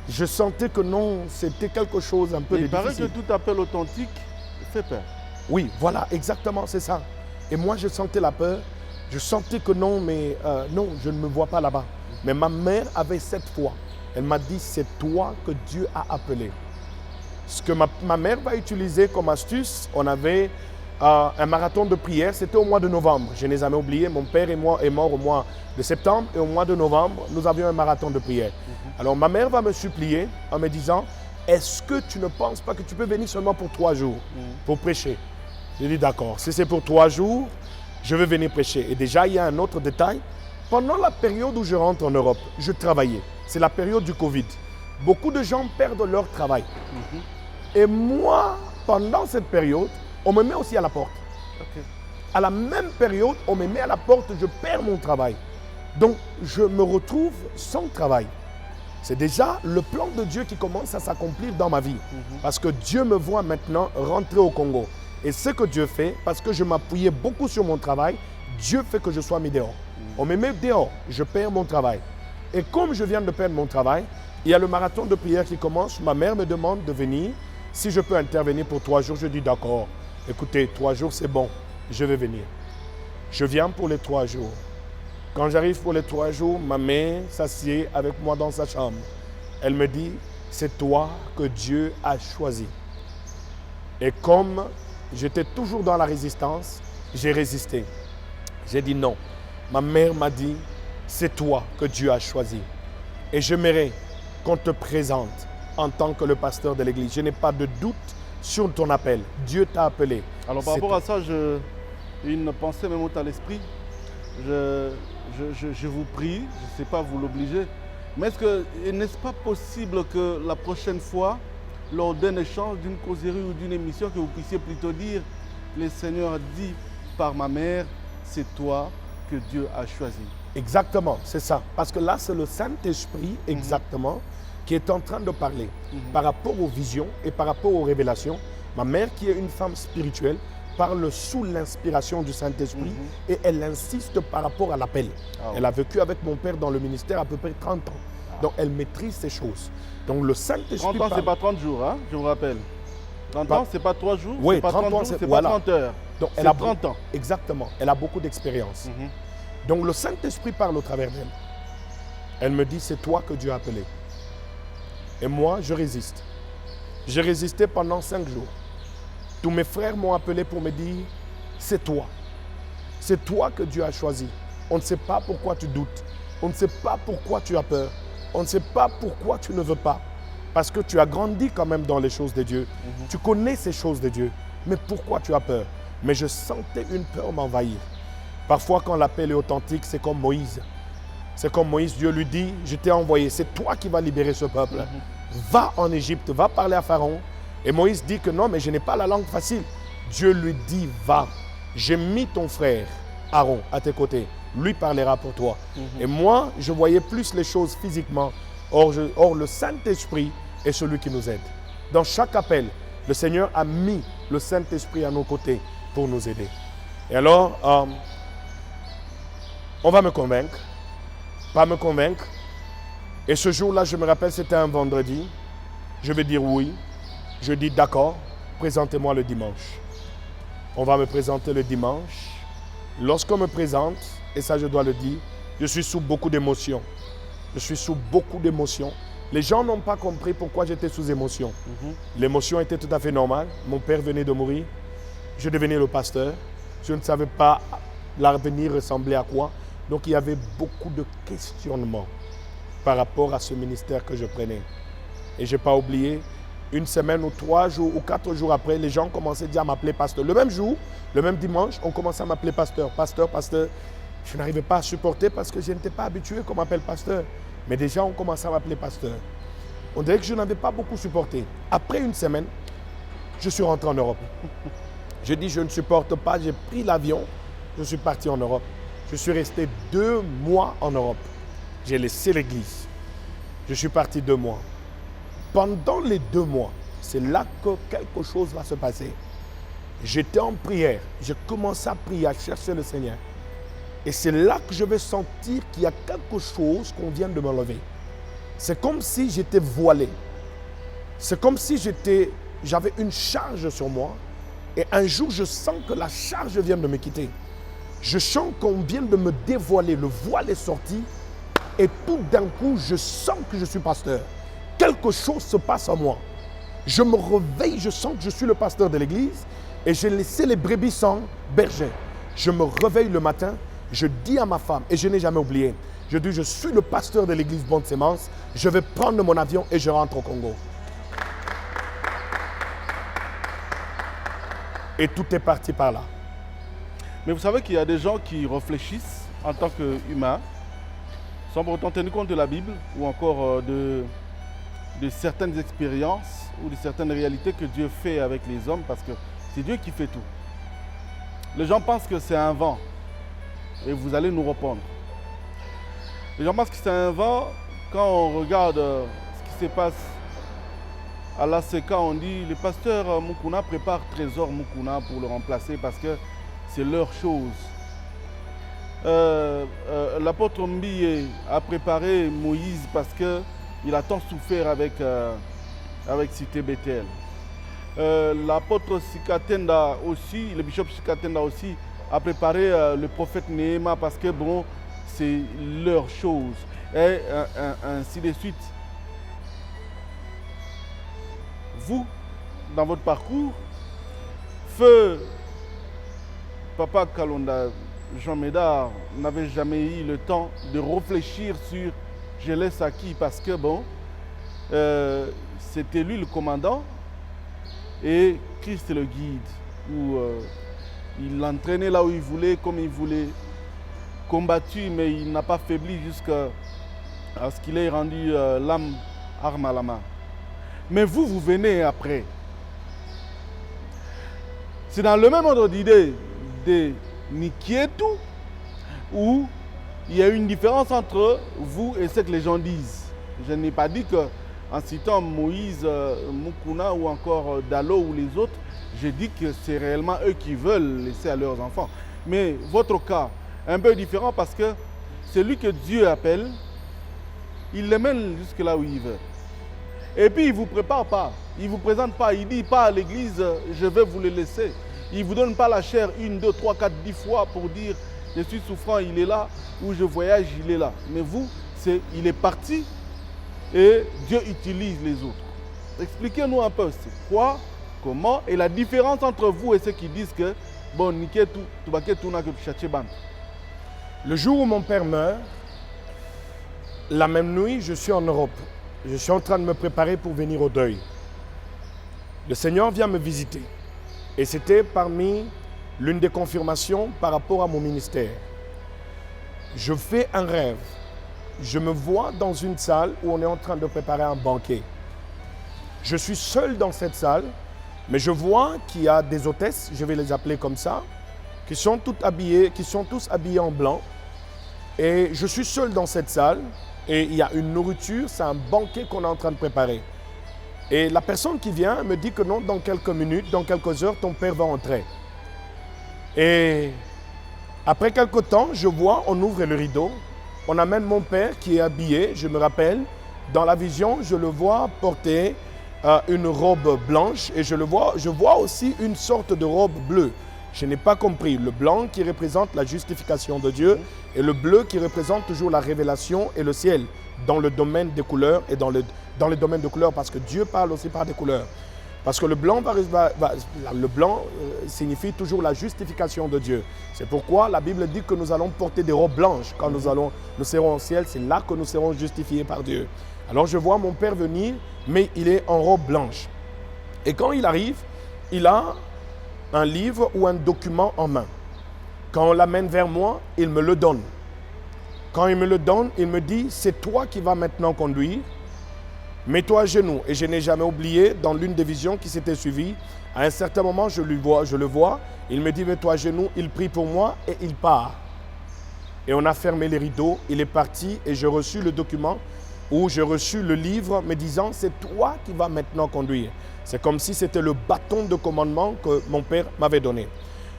Je sentais que non, c'était quelque chose un peu difficile. Il paraît que tout appel authentique fait peur. Oui, voilà, exactement, c'est ça. Et moi, je sentais la peur. Je sentais que non, mais non, je ne me vois pas là-bas. Mais ma mère avait cette foi. Elle m'a dit, c'est toi que Dieu a appelé. Ce que ma mère va utiliser comme astuce, on avait un marathon de prière, c'était au mois de novembre. Je n'ai jamais oublié, mon père est mort au mois de septembre et au mois de novembre, nous avions un marathon de prière. Alors ma mère va me supplier en me disant, est-ce que tu ne penses pas que tu peux venir seulement pour 3 jours pour prêcher? J'ai dit d'accord, si c'est pour 3 jours, je vais venir prêcher. Et déjà, il y a un autre détail. Pendant la période où je rentre en Europe, je travaillais. C'est la période du Covid. Beaucoup de gens perdent leur travail. Et moi, pendant cette période, on me met aussi à la porte. À la même période, on me met à la porte, je perds mon travail. Donc, je me retrouve sans travail. C'est déjà le plan de Dieu qui commence à s'accomplir dans ma vie. Parce que Dieu me voit maintenant rentrer au Congo. Et ce que Dieu fait, parce que je m'appuyais beaucoup sur mon travail, Dieu fait que je sois mis dehors. On me met dehors, je perds mon travail. Et comme je viens de perdre mon travail, il y a le marathon de prière qui commence. Ma mère me demande de venir. Si je peux intervenir pour 3 jours, je dis d'accord. Écoutez, 3 jours, c'est bon, je vais venir. Je viens pour les 3 jours. Quand j'arrive pour les 3 jours, ma mère s'assied avec moi dans sa chambre. Elle me dit, c'est toi que Dieu a choisi. Et comme j'étais toujours dans la résistance, j'ai résisté. J'ai dit non. Ma mère m'a dit, c'est toi que Dieu a choisi. Et j'aimerais qu'on te présente en tant que le pasteur de l'église. Je n'ai pas de doute sur ton appel. Dieu t'a appelé. Alors par rapport à ça, une pensée me monte à l'esprit. Je vous prie, je ne sais pas vous l'obliger, mais n'est-ce pas possible que la prochaine fois, lors d'un échange, d'une causerie ou d'une émission, que vous puissiez plutôt dire, le Seigneur dit par ma mère, c'est toi que Dieu a choisi. Exactement, c'est ça. Parce que là, c'est le Saint-Esprit, exactement, qui est en train de parler par rapport aux visions et par rapport aux révélations. Ma mère, qui est une femme spirituelle, parle sous l'inspiration du Saint-Esprit et elle insiste par rapport à l'appel. Elle a vécu avec mon père dans le ministère à peu près 30 ans. Donc, elle maîtrise ces choses. Donc, le Saint-Esprit 30 ans, ce n'est pas 30 jours, hein, je vous rappelle. 30 ans, ce n'est pas 3 jours, oui, c'est pas 30 jours, c'est pas 30 heures. Donc, elle a 30 ans. Exactement. Elle a beaucoup d'expérience. Donc, le Saint-Esprit parle au travers d'elle. Elle me dit, c'est toi que Dieu a appelé. Et moi, je résiste. J'ai résisté pendant 5 jours. Tous mes frères m'ont appelé pour me dire, c'est toi. C'est toi que Dieu a choisi. On ne sait pas pourquoi tu doutes. On ne sait pas pourquoi tu as peur. On ne sait pas pourquoi tu ne veux pas. Parce que tu as grandi quand même dans les choses de Dieu. Tu connais ces choses de Dieu. Mais pourquoi tu as peur? Mais je sentais une peur m'envahir. Parfois, quand l'appel est authentique, c'est comme Moïse. C'est comme Moïse, Dieu lui dit, je t'ai envoyé, c'est toi qui vas libérer ce peuple. Va en Égypte, va parler à Pharaon. Et Moïse dit que non, mais je n'ai pas la langue facile. Dieu lui dit, va. J'ai mis ton frère Aaron à tes côtés. Lui parlera pour toi. Et moi, je voyais plus les choses physiquement. Or le Saint-Esprit est celui qui nous aide. Dans chaque appel, le Seigneur a mis le Saint-Esprit à nos côtés pour nous aider. Et alors, on va me convaincre. Pas me convaincre. Et ce jour-là, je me rappelle, c'était un vendredi. Je vais dire oui. Je dis d'accord, présentez-moi le dimanche. On va me présenter le dimanche. Lorsqu'on me présente, et ça je dois le dire, je suis sous beaucoup d'émotions. Je suis sous beaucoup d'émotions. Les gens n'ont pas compris pourquoi j'étais sous émotion. L'émotion était tout à fait normale. Mon père venait de mourir. Je devenais le pasteur. Je ne savais pas l'avenir ressemblait à quoi. Donc il y avait beaucoup de questionnements par rapport à ce ministère que je prenais. Et je n'ai pas oublié, une semaine ou 3 jours ou 4 jours après, les gens commençaient déjà à m'appeler pasteur. Le même jour, le même dimanche, on commençait à m'appeler pasteur. Pasteur, pasteur. Je n'arrivais pas à supporter parce que je n'étais pas habitué qu'on m'appelle pasteur. Mais déjà, on commençait à m'appeler pasteur. On dirait que je n'avais pas beaucoup supporté. Après une semaine, je suis rentré en Europe. Je dis, je ne supporte pas, j'ai pris l'avion, je suis parti en Europe. Je suis resté 2 mois en Europe. J'ai laissé l'église. Je suis parti 2 mois. Pendant les 2 mois, c'est là que quelque chose va se passer. J'étais en prière. J'ai commencé à prier, à chercher le Seigneur. Et c'est là que je vais sentir qu'il y a quelque chose qu'on vient de m'enlever. C'est comme si j'étais voilé. C'est comme si j'avais une charge sur moi. Et un jour, je sens que la charge vient de me quitter. Je sens qu'on vient de me dévoiler. Le voile est sorti. Et tout d'un coup, je sens que je suis pasteur. Quelque chose se passe en moi. Je me réveille, je sens que je suis le pasteur de l'église. Et j'ai laissé les brebis sans berger. Je me réveille le matin. Je dis à ma femme, et je n'ai jamais oublié, je dis, je suis le pasteur de l'église Bonne Sémence, je vais prendre mon avion et je rentre au Congo. Et tout est parti par là. Mais vous savez qu'il y a des gens qui réfléchissent en tant qu'humains, sans pour autant tenir compte de la Bible ou encore de certaines expériences ou de certaines réalités que Dieu fait avec les hommes, parce que c'est Dieu qui fait tout. Les gens pensent que c'est un vent. Et vous allez nous répondre. Les gens pensent que c'est un vent. Quand on regarde ce qui se passe à l'ACK, on dit le pasteur Mukuna prépare Trésor Mukuna pour le remplacer parce que c'est leur chose. L'apôtre Mbiye a préparé Moïse parce qu'il a tant souffert avec Cité Bethel. L'apôtre Sikatenda aussi, le bishop Sikatenda aussi, a préparé le prophète Néhéma parce que bon, c'est leur chose. Et ainsi de suite. Vous, dans votre parcours, feu Papa Kalonda, Jean Médard, n'avait jamais eu le temps de réfléchir sur je laisse à qui parce que bon, c'était lui le commandant et Christ le guide. Il l'entraînait là où il voulait, comme il voulait, combattu, mais il n'a pas faibli jusqu'à ce qu'il ait rendu l'âme arme à la main. Mais vous venez après. C'est dans le même ordre d'idée de Nikietu où il y a une différence entre vous et ce que les gens disent. Je n'ai pas dit qu'en citant Moïse, Mukuna ou encore Dalo ou les autres, j'ai dit que c'est réellement eux qui veulent laisser à leurs enfants. Mais votre cas est un peu différent parce que celui que Dieu appelle, il les mène jusque là où il veut. Et puis il ne vous prépare pas, il ne vous présente pas, il ne dit pas à l'église, je vais vous le laisser. Il ne vous donne pas la chair 1, 2, 3, 4, 10 fois pour dire, je suis souffrant, il est là, ou je voyage, il est là. Mais vous, il est parti et Dieu utilise les autres. Expliquez-nous un peu, c'est quoi Comment? Et la différence entre vous et ceux qui disent que bon, niquez tout, tu vas tout n'a que tu bande. Le jour où mon père meurt, la même nuit, je suis en Europe. Je suis en train de me préparer pour venir au deuil. Le Seigneur vient me visiter. Et c'était parmi l'une des confirmations par rapport à mon ministère. Je fais un rêve. Je me vois dans une salle où on est en train de préparer un banquet. Je suis seul dans cette salle, mais je vois qu'il y a des hôtesses, je vais les appeler comme ça, qui sont tous habillés en blanc. Et je suis seul dans cette salle et il y a une nourriture, c'est un banquet qu'on est en train de préparer. Et la personne qui vient me dit que non, dans quelques minutes, dans quelques heures, ton père va entrer. Et après quelque temps, je vois, on ouvre le rideau, on amène mon père qui est habillé, je me rappelle, dans la vision, je le vois porter une robe blanche et je vois aussi une sorte de robe bleue. Je n'ai pas compris. Le blanc qui représente la justification de Dieu et le bleu qui représente toujours la révélation et le ciel dans le domaine des couleurs et dans le domaine des couleurs parce que Dieu parle aussi par des couleurs. Parce que le blanc signifie toujours la justification de Dieu. C'est pourquoi la Bible dit que nous allons porter des robes blanches. Quand nous serons au ciel, c'est là que nous serons justifiés par Dieu. Alors je vois mon père venir, mais il est en robe blanche. Et quand il arrive, il a un livre ou un document en main. Quand on l'amène vers moi, il me le donne. Quand il me le donne, il me dit, c'est toi qui vas maintenant conduire. Mets-toi à genoux. Et je n'ai jamais oublié, dans l'une des visions qui s'était suivie, à un certain moment, je le vois, il me dit, mets-toi à genoux, il prie pour moi et il part. Et on a fermé les rideaux, il est parti et j'ai reçu le document où j'ai reçu le livre me disant, c'est toi qui vas maintenant conduire. C'est comme si c'était le bâton de commandement que mon père m'avait donné.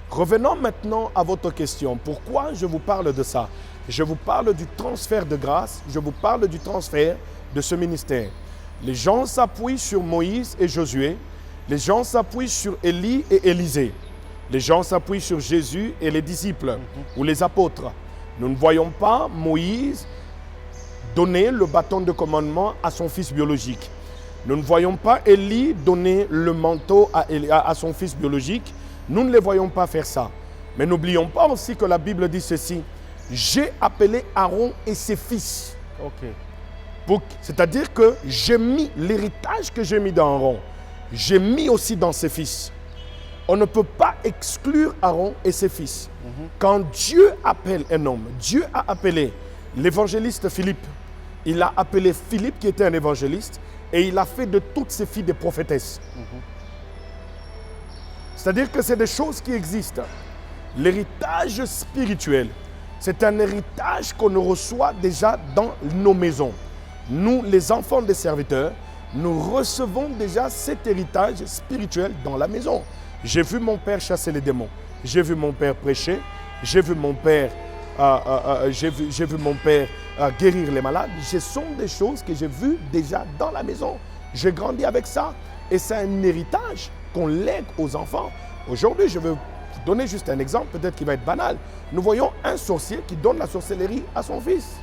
Revenons maintenant à votre question. Pourquoi je vous parle de ça? Je vous parle du transfert de grâce, je vous parle du transfert de ce ministère. Les gens s'appuient sur Moïse et Josué, les gens s'appuient sur Élie et Élisée, les gens s'appuient sur Jésus et les disciples ou les apôtres. Nous ne voyons pas Moïse donner le bâton de commandement à son fils biologique. Nous ne voyons pas Élie donner le manteau à son fils biologique. Nous ne les voyons pas faire ça. Mais n'oublions pas aussi que la Bible dit ceci. J'ai appelé Aaron et ses fils. C'est-à-dire que j'ai mis l'héritage que j'ai mis dans Aaron. J'ai mis aussi dans ses fils. On ne peut pas exclure Aaron et ses fils. Quand Dieu appelle un homme, Dieu a appelé l'évangéliste Philippe. Il a appelé Philippe qui était un évangéliste et il a fait de toutes ses filles des prophétesses. C'est-à-dire que c'est des choses qui existent. L'héritage spirituel, c'est un héritage qu'on reçoit déjà dans nos maisons. Nous, les enfants des serviteurs, nous recevons déjà cet héritage spirituel dans la maison. J'ai vu mon père chasser les démons. J'ai vu mon père prêcher. J'ai vu mon père, guérir les malades. Ce sont des choses que j'ai vues déjà dans la maison. J'ai grandi avec ça. Et c'est un héritage qu'on lègue aux enfants. Aujourd'hui, je vais vous donner juste un exemple, peut-être qu'il va être banal. Nous voyons un sorcier qui donne la sorcellerie à son fils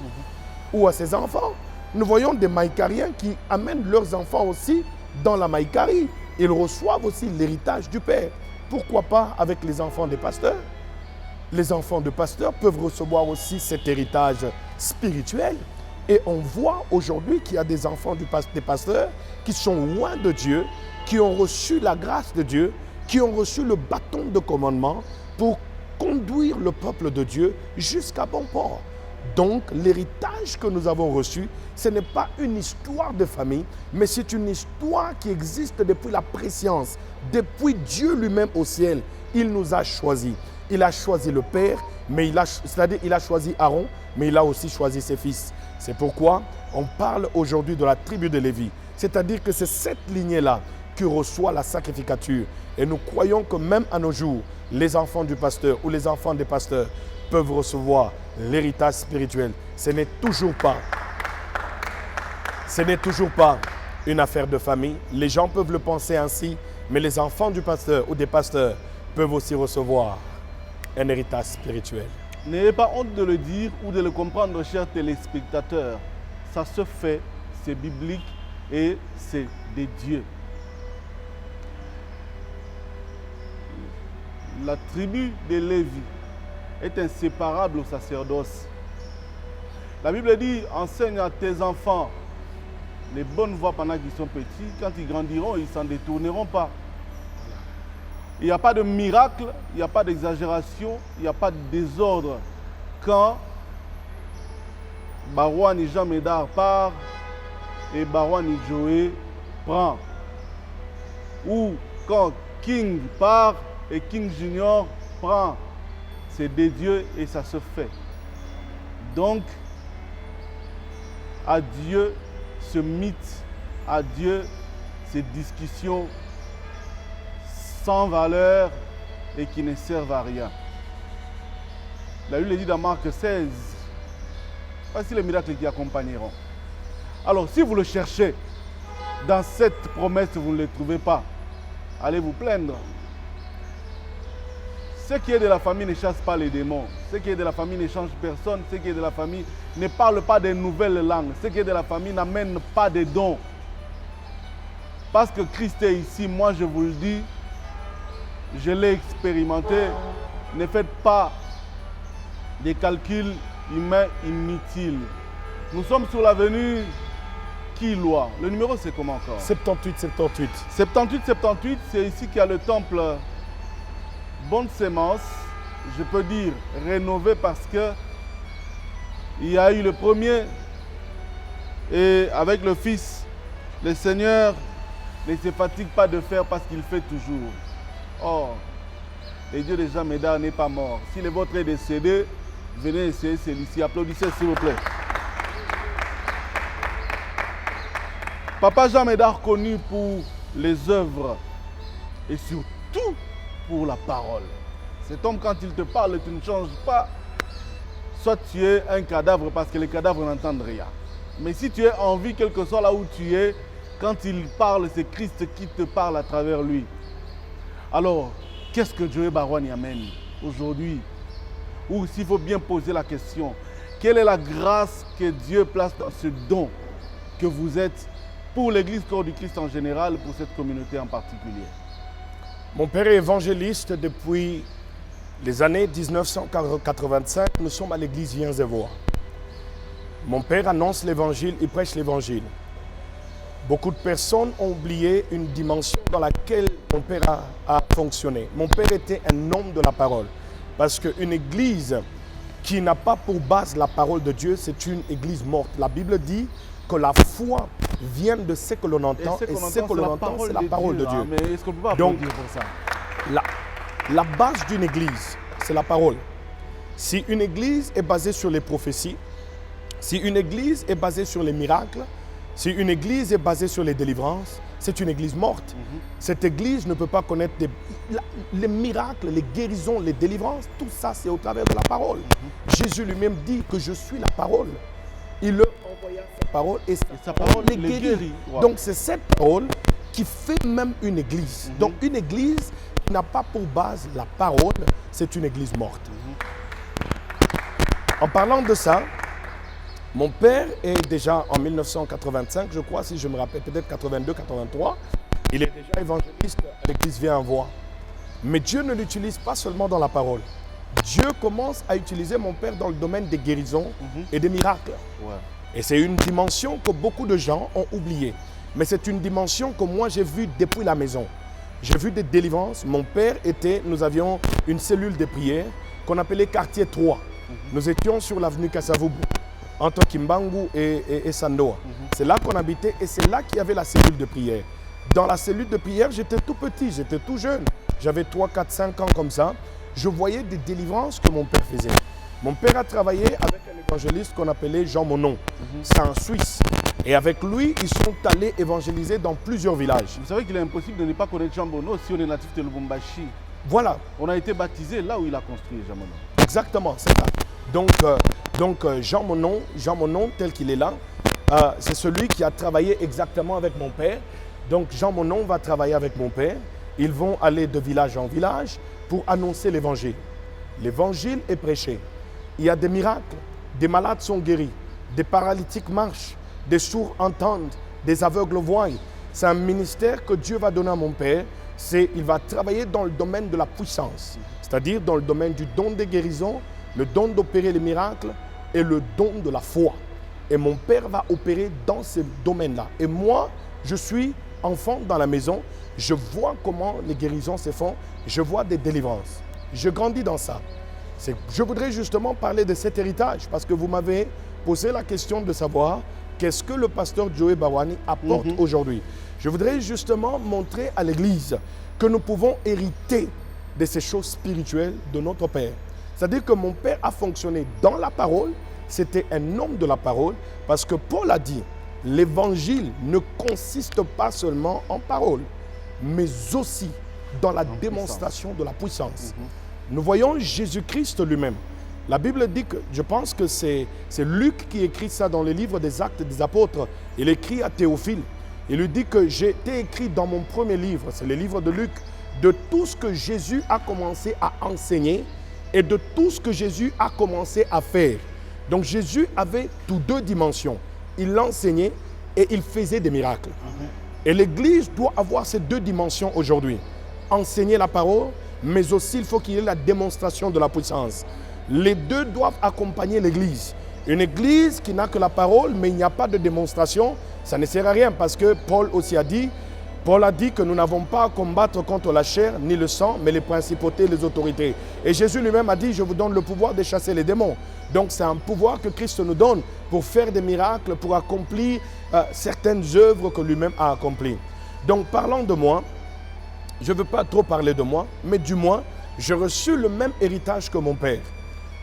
ou à ses enfants. Nous voyons des maïkariens qui amènent leurs enfants aussi dans la maïkarie. Ils reçoivent aussi l'héritage du Père. Pourquoi pas avec les enfants des pasteurs? Les enfants de pasteurs peuvent recevoir aussi cet héritage spirituel. Et on voit aujourd'hui qu'il y a des enfants des pasteurs qui sont loin de Dieu, qui ont reçu la grâce de Dieu, qui ont reçu le bâton de commandement pour conduire le peuple de Dieu jusqu'à bon port. Donc, l'héritage que nous avons reçu, ce n'est pas une histoire de famille, mais c'est une histoire qui existe depuis la préscience, depuis Dieu lui-même au ciel. Il nous a choisis. Il a choisi le Père, c'est-à-dire il a choisi Aaron, mais il a aussi choisi ses fils. C'est pourquoi on parle aujourd'hui de la tribu de Lévi. C'est-à-dire que c'est cette lignée-là qui reçoit la sacrificature. Et nous croyons que même à nos jours, les enfants du pasteur ou les enfants des pasteurs peuvent recevoir l'héritage spirituel. Ce n'est toujours pas une affaire de famille. Les gens peuvent le penser ainsi, mais les enfants du pasteur ou des pasteurs peuvent aussi recevoir un héritage spirituel. N'ayez pas honte de le dire ou de le comprendre, chers téléspectateurs. Ça se fait, c'est biblique et c'est des dieux. la tribu de Lévi est inséparable au sacerdoce. La Bible dit, enseigne à tes enfants les bonnes voies pendant qu'ils sont petits. Quand ils grandiront, ils ne s'en détourneront pas. Il n'y a pas de miracle, il n'y a pas d'exagération, il n'y a pas de désordre. Quand Barouani Jean Médard part et Barouani Joé prend. Ou quand King part et King Junior prend. C'est des dieux et ça se fait. Donc, adieu ce mythe, adieu ces discussions sans valeur et qui ne servent à rien. La Bible dit dans Marc 16, voici les miracles qui accompagneront. Alors, si vous le cherchez, dans cette promesse, vous ne le trouvez pas, allez vous plaindre. Ce qui est de la famille ne chasse pas les démons. Ce qui est de la famille ne change personne. Ce qui est de la famille ne parle pas des nouvelles langues. Ce qui est de la famille n'amène pas des dons. Parce que Christ est ici, moi je vous le dis, je l'ai expérimenté. Ne faites pas des calculs humains inutiles. Nous sommes sur l'avenue Kilwa. Le numéro c'est comment encore? 78. 78, c'est ici qu'il y a le temple Bonne Sémence, je peux dire rénové parce que il y a eu le premier et avec le fils, le Seigneur ne se fatigue pas de faire parce qu'il fait toujours. Or, le Dieu de Jean Médard n'est pas mort. Si le vôtre est décédé, venez essayer celui-ci. Applaudissez s'il vous plaît. Papa Jean Médard connu pour les œuvres et surtout pour la parole. Cet homme, quand il te parle, tu ne changes pas. Soit tu es un cadavre parce que les cadavres n'entendent rien. Mais si tu es en vie, quel que soit là où tu es, quand il parle, c'est Christ qui te parle à travers lui. Alors, qu'est-ce que Joé Barouani amène aujourd'hui? Ou s'il faut bien poser la question, quelle est la grâce que Dieu place dans ce don que vous êtes pour l'Église Corps du Christ en général, pour cette communauté en particulier? Mon père est évangéliste depuis les années 1985. Nous sommes à l'église Viens et Vois. Mon père annonce l'évangile, il prêche l'évangile. Beaucoup de personnes ont oublié une dimension dans laquelle mon père a fonctionné. Mon père était un homme de la parole. Parce qu'une église qui n'a pas pour base la parole de Dieu, c'est une église morte. La Bible dit que la foi vient de ce que l'on entend et ce que l'on entend, c'est la parole de Dieu. Mais est-ce qu'on peut pas Donc, applaudir pour ça? La base d'une église, c'est la parole. Si une église est basée sur les prophéties, si une église est basée sur les miracles, si une église est basée sur les délivrances, c'est une église morte. Cette église ne peut pas connaître les miracles, les guérisons, les délivrances. Tout ça, c'est au travers de la parole. Jésus lui-même dit que je suis la parole. Il leur envoya sa parole et sa parole les guérit. Wow. Donc c'est cette parole qui fait même une église. Donc une église qui n'a pas pour base la parole, c'est une église morte. En parlant de ça, mon père est déjà en 1985, je crois, si je me rappelle, peut-être 82, 83. Il est déjà évangéliste à l'église Viens et Vois. Mais Dieu ne l'utilise pas seulement dans la parole. Dieu commence à utiliser mon père dans le domaine des guérisons et des miracles. Ouais. Et c'est une dimension que beaucoup de gens ont oubliée. Mais c'est une dimension que moi j'ai vue depuis la maison. J'ai vu des délivrances. Mon père nous avions une cellule de prière qu'on appelait quartier 3. Nous étions sur l'avenue Kasavubu, entre Kimbangu et Sandoa. C'est là qu'on habitait et c'est là qu'il y avait la cellule de prière. Dans la cellule de prière, j'étais tout petit, j'étais tout jeune. J'avais 3, 4, 5 ans comme ça. Je voyais des délivrances que mon père faisait. Mon père a travaillé avec un évangéliste qu'on appelait Jean Monod. C'est en Suisse. Et avec lui, ils sont allés évangéliser dans plusieurs villages. Vous savez qu'il est impossible de ne pas connaître Jean Monod si on est natif de Lubumbashi. Voilà. On a été baptisé là où il a construit Jean Monod. Exactement, c'est ça. Donc Jean Monod, tel qu'il est là, c'est celui qui a travaillé exactement avec mon père. Donc Jean Monod va travailler avec mon père. Ils vont aller de village en village pour annoncer l'évangile. L'évangile est prêché. Il y a des miracles. Des malades sont guéris. Des paralytiques marchent. Des sourds entendent. Des aveugles voient. C'est un ministère que Dieu va donner à mon père il va travailler dans le domaine de la puissance, c'est-à-dire dans le domaine du don des guérisons, le don d'opérer les miracles et le don de la foi. Et mon père va opérer dans ces domaines-là. Et moi, je suis enfant dans la maison, je vois comment les guérisons se font, je vois des délivrances. Je grandis dans ça. Je voudrais justement parler de cet héritage parce que vous m'avez posé la question de savoir qu'est-ce que le pasteur Joey Barwani apporte aujourd'hui. Je voudrais justement montrer à l'Église que nous pouvons hériter de ces choses spirituelles de notre Père. C'est-à-dire que mon Père a fonctionné dans la parole, c'était un homme de la parole, parce que Paul a dit, l'évangile ne consiste pas seulement en parole, mais aussi dans la démonstration de la puissance. Nous voyons Jésus-Christ lui-même. La Bible dit que, je pense que c'est Luc qui écrit ça dans le livre des Actes des Apôtres. Il écrit à Théophile. Il lui dit que j'ai été écrit dans mon premier livre, c'est le livre de Luc, de tout ce que Jésus a commencé à enseigner et de tout ce que Jésus a commencé à faire. Donc Jésus avait toutes deux dimensions. Il enseignait et il faisait des miracles. Et l'Église doit avoir ces deux dimensions aujourd'hui. Enseigner la parole, mais aussi il faut qu'il y ait la démonstration de la puissance. Les deux doivent accompagner l'Église. Une Église qui n'a que la parole, mais il n'y a pas de démonstration, ça ne sert à rien parce que Paul aussi a dit que nous n'avons pas à combattre contre la chair ni le sang, mais les principautés et les autorités. Et Jésus lui-même a dit, je vous donne le pouvoir de chasser les démons. Donc c'est un pouvoir que Christ nous donne pour faire des miracles, pour accomplir certaines œuvres que lui-même a accomplies. Donc parlant de moi, je ne veux pas trop parler de moi, mais du moins, j'ai reçu le même héritage que mon Père.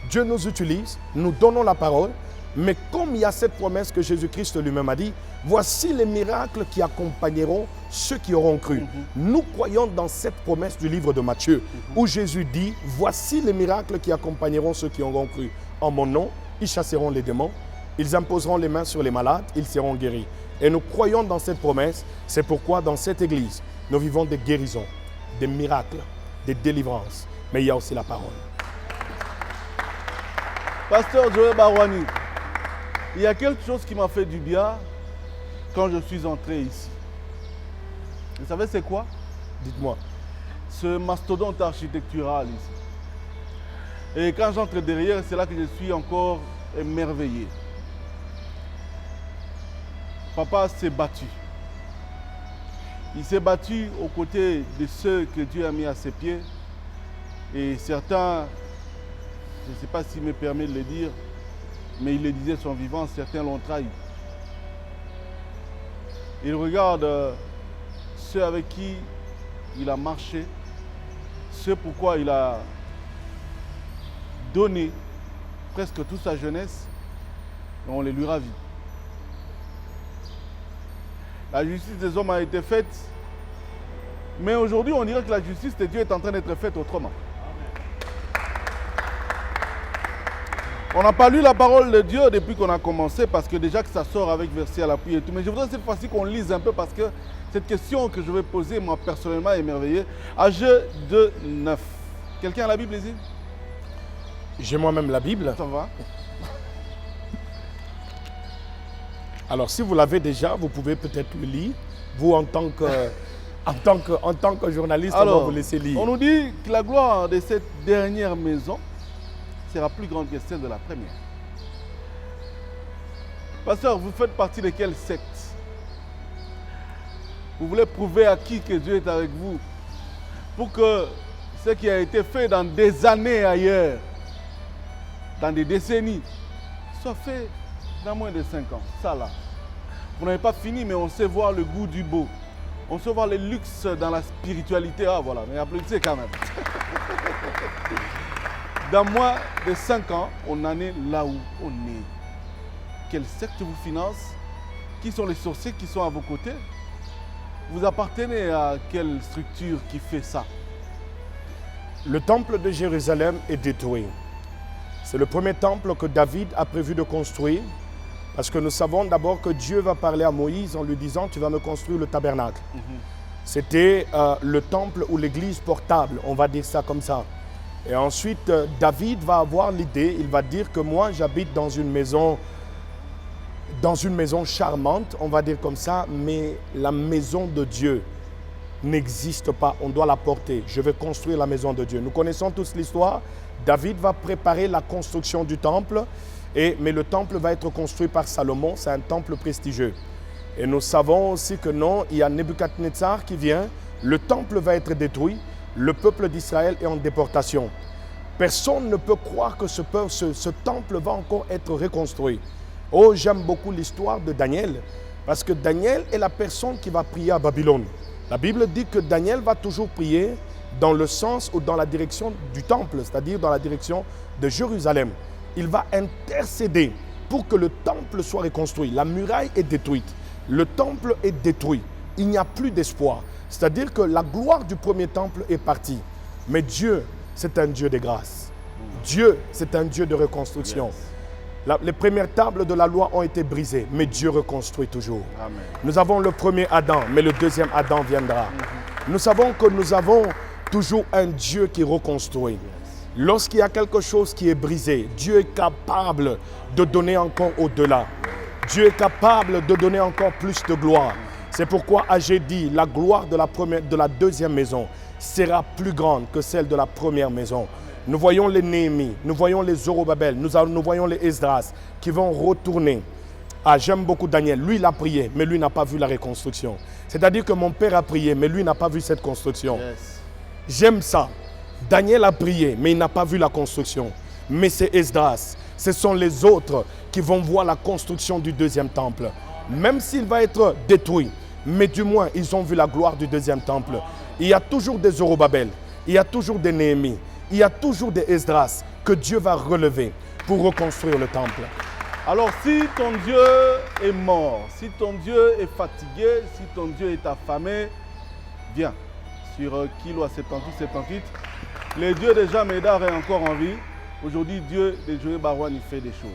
Dieu nous utilise, nous donnons la parole, mais comme il y a cette promesse que Jésus-Christ lui-même a dit, voici les miracles qui accompagneront ceux qui auront cru. Nous croyons dans cette promesse du livre de Matthieu, où Jésus dit, voici les miracles qui accompagneront ceux qui auront cru. En mon nom, ils chasseront les démons, ils imposeront les mains sur les malades, ils seront guéris. Et nous croyons dans cette promesse, c'est pourquoi dans cette église, nous vivons des guérisons, des miracles, des délivrances, mais il y a aussi la parole. Pasteur Joey Barwani, il y a quelque chose qui m'a fait du bien quand je suis entré ici. Vous savez c'est quoi? Dites-moi. Ce mastodonte architectural ici. Et quand j'entre derrière, c'est là que je suis encore émerveillé. Papa s'est battu. Il s'est battu aux côtés de ceux que Dieu a mis à ses pieds. Et certains, je ne sais pas s'il me permet de le dire, mais il le disait son vivant, certains l'ont trahi. Il regarde ceux avec qui il a marché, ceux pourquoi il a donné presque toute sa jeunesse, et on les lui ravit. La justice des hommes a été faite, mais aujourd'hui on dirait que la justice de Dieu est en train d'être faite autrement. On n'a pas lu la parole de Dieu depuis qu'on a commencé parce que déjà que ça sort avec verset à l'appui et tout. Mais je voudrais cette fois-ci qu'on lise un peu parce que cette question que je vais poser, moi personnellement, est émerveillée. Ageux 2:9. Quelqu'un a la Bible ici? J'ai moi-même la Bible. Ça va. Alors si vous l'avez déjà, vous pouvez peut-être le lire. Vous en tant que journaliste, alors, on va vous laisser lire. On nous dit que la gloire de cette dernière maison sera plus grande que celle de la première. Pasteur, vous faites partie de quelle secte? Vous voulez prouver à qui que Dieu est avec vous pour que ce qui a été fait dans des années ailleurs, dans des décennies, soit fait dans moins de 5 ans. Ça là. Vous n'avez pas fini, mais on sait voir le goût du beau. On sait voir le luxe dans la spiritualité. Ah voilà, mais applaudissez quand même. Dans moins de 5 ans, on en est là où on est. Quelle secte vous finance? Qui sont les sorciers qui sont à vos côtés? Vous appartenez à quelle structure qui fait ça? Le temple de Jérusalem est détruit. C'est le premier temple que David a prévu de construire. Parce que nous savons d'abord que Dieu va parler à Moïse en lui disant « Tu vas me construire le tabernacle ». C'était le temple ou l'église portable, on va dire ça comme ça. Et ensuite, David va avoir l'idée, il va dire que moi, j'habite dans une maison charmante, on va dire comme ça, mais la maison de Dieu. n'existe pas, on doit la porter. Je vais construire la maison de Dieu. Nous connaissons tous l'histoire. David va préparer la construction du temple, mais le temple va être construit par Salomon. C'est un temple prestigieux. Et nous savons aussi que non, il y a Nebuchadnezzar qui vient. Le temple va être détruit. Le peuple d'Israël est en déportation. Personne ne peut croire que ce temple va encore être reconstruit. Oh, j'aime beaucoup l'histoire de Daniel, parce que Daniel est la personne qui va prier à Babylone. La Bible dit que Daniel va toujours prier dans le sens ou dans la direction du temple, c'est-à-dire dans la direction de Jérusalem. Il va intercéder pour que le temple soit reconstruit. La muraille est détruite, le temple est détruit. Il n'y a plus d'espoir. C'est-à-dire que la gloire du premier temple est partie. Mais Dieu, c'est un Dieu de grâce. Dieu, c'est un Dieu de reconstruction. Les premières tables de la loi ont été brisées, mais Dieu reconstruit toujours. Amen. Nous avons le premier Adam, mais le deuxième Adam viendra. Nous savons que nous avons toujours un Dieu qui reconstruit. Lorsqu'il y a quelque chose qui est brisé, Dieu est capable de donner encore au-delà. Dieu est capable de donner encore plus de gloire. C'est pourquoi Agé dit, la gloire de la deuxième maison sera plus grande que celle de la première maison. Nous voyons les Néhémie, nous voyons les Zorobabel, nous voyons les Esdras qui vont retourner. Ah, j'aime beaucoup Daniel. Lui, il a prié, mais lui n'a pas vu la reconstruction. C'est-à-dire que mon père a prié, mais lui n'a pas vu cette construction. Yes. J'aime ça. Daniel a prié, mais il n'a pas vu la construction. Mais c'est Esdras. Ce sont les autres qui vont voir la construction du deuxième temple. Même s'il va être détruit, mais du moins, ils ont vu la gloire du deuxième temple. Il y a toujours des Zorobabel, il y a toujours des Néhémie, il y a toujours des Esdras que Dieu va relever pour reconstruire le temple. Alors, si ton Dieu est mort, si ton Dieu est fatigué, si ton Dieu est affamé, viens sur Kilo à 78. Le Dieu de Jean Médard est encore en vie. Aujourd'hui, Dieu de Joël Barouane, il fait des choses.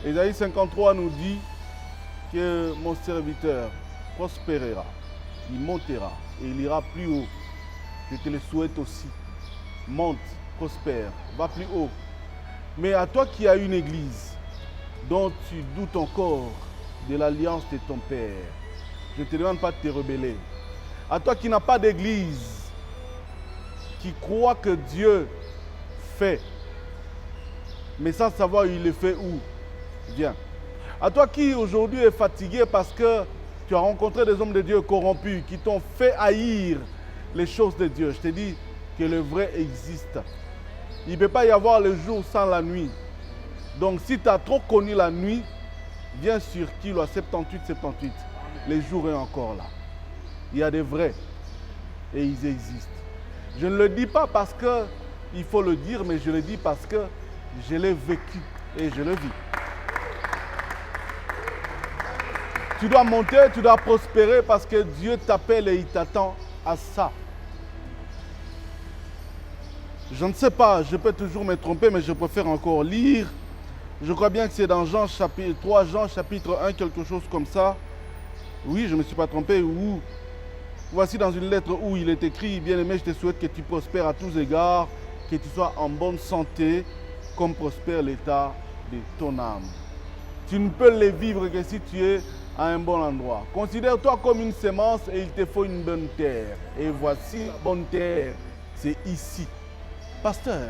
Ésaïe 53 nous dit que mon serviteur prospérera, il montera et il ira plus haut. Je te le souhaite aussi. Monte, prospère, va plus haut. Mais à toi qui as une église dont tu doutes encore de l'alliance de ton père, je ne te demande pas de te rebeller. À toi qui n'as pas d'église, qui croit que Dieu fait, mais sans savoir il le fait où, viens. À toi qui aujourd'hui est fatigué parce que tu as rencontré des hommes de Dieu corrompus qui t'ont fait haïr les choses de Dieu. Je te dis que le vrai existe. Il ne peut pas y avoir le jour sans la nuit. Donc si tu as trop connu la nuit, viens sur Kilo à 78. Les jours est encore là. Il y a des vrais et ils existent. Je ne le dis pas parce qu'il faut le dire, mais je le dis parce que je l'ai vécu et je le vis. Tu dois monter, tu dois prospérer parce que Dieu t'appelle et il t'attend à ça. Je ne sais pas, je peux toujours me tromper, mais je préfère encore lire. Je crois bien que c'est dans Jean chapitre 3, Jean chapitre 1, quelque chose comme ça. Oui, je ne me suis pas trompé. Où, voici dans une lettre où il est écrit, bien-aimé, je te souhaite que tu prospères à tous égards, que tu sois en bonne santé, comme prospère l'état de ton âme. Tu ne peux les vivre que si tu es à un bon endroit. Considère-toi comme une semence et il te faut une bonne terre. Et voici la bonne terre, c'est ici. Pasteur,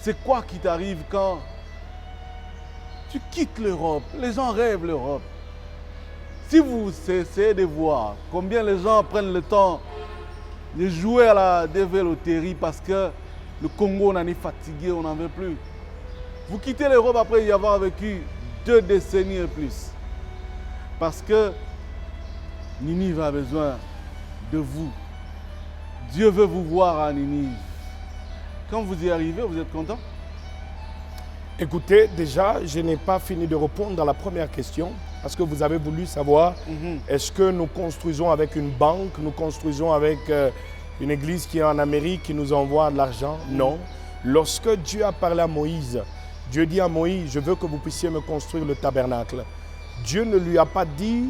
c'est quoi qui t'arrive quand tu quittes l'Europe? Les gens rêvent l'Europe. Si vous essayez de voir combien les gens prennent le temps de jouer à la dévéloterie parce que le Congo, on en est fatigué, on n'en veut plus. Vous quittez l'Europe après y avoir vécu 2 décennies et plus. Parce que Ninive a besoin de vous. Dieu veut vous voir à Ninive. Quand vous y arrivez, vous êtes content? Écoutez, déjà, je n'ai pas fini de répondre à la première question parce que vous avez voulu savoir est-ce que nous construisons avec une banque, nous construisons avec une église qui est en Amérique qui nous envoie de l'argent? Non. Lorsque Dieu a parlé à Moïse, Dieu dit à Moïse, je veux que vous puissiez me construire le tabernacle. Dieu ne lui a pas dit,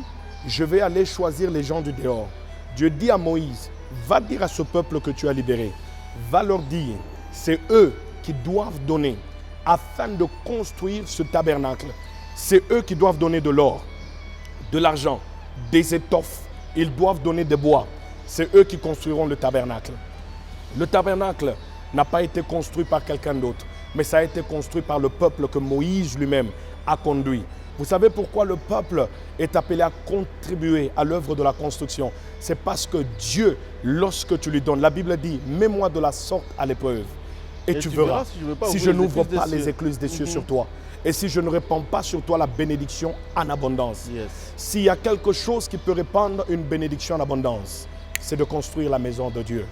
je vais aller choisir les gens du dehors. Dieu dit à Moïse, va dire à ce peuple que tu as libéré, va leur dire, c'est eux qui doivent donner afin de construire ce tabernacle. C'est eux qui doivent donner de l'or, de l'argent, des étoffes. Ils doivent donner des bois. c'est eux qui construiront le tabernacle. Le tabernacle n'a pas été construit par quelqu'un d'autre, mais ça a été construit par le peuple que Moïse lui-même a conduit. Vous savez pourquoi le peuple est appelé à contribuer à l'œuvre de la construction? C'est parce que Dieu, lorsque tu lui donnes, la Bible dit, mets-moi de la sorte à l'épreuve et tu verras si je n'ouvre pas les écluses des cieux sur toi et si je ne répands pas sur toi la bénédiction en abondance. S'il y a quelque chose qui peut répandre une bénédiction en abondance, c'est de construire la maison de Dieu.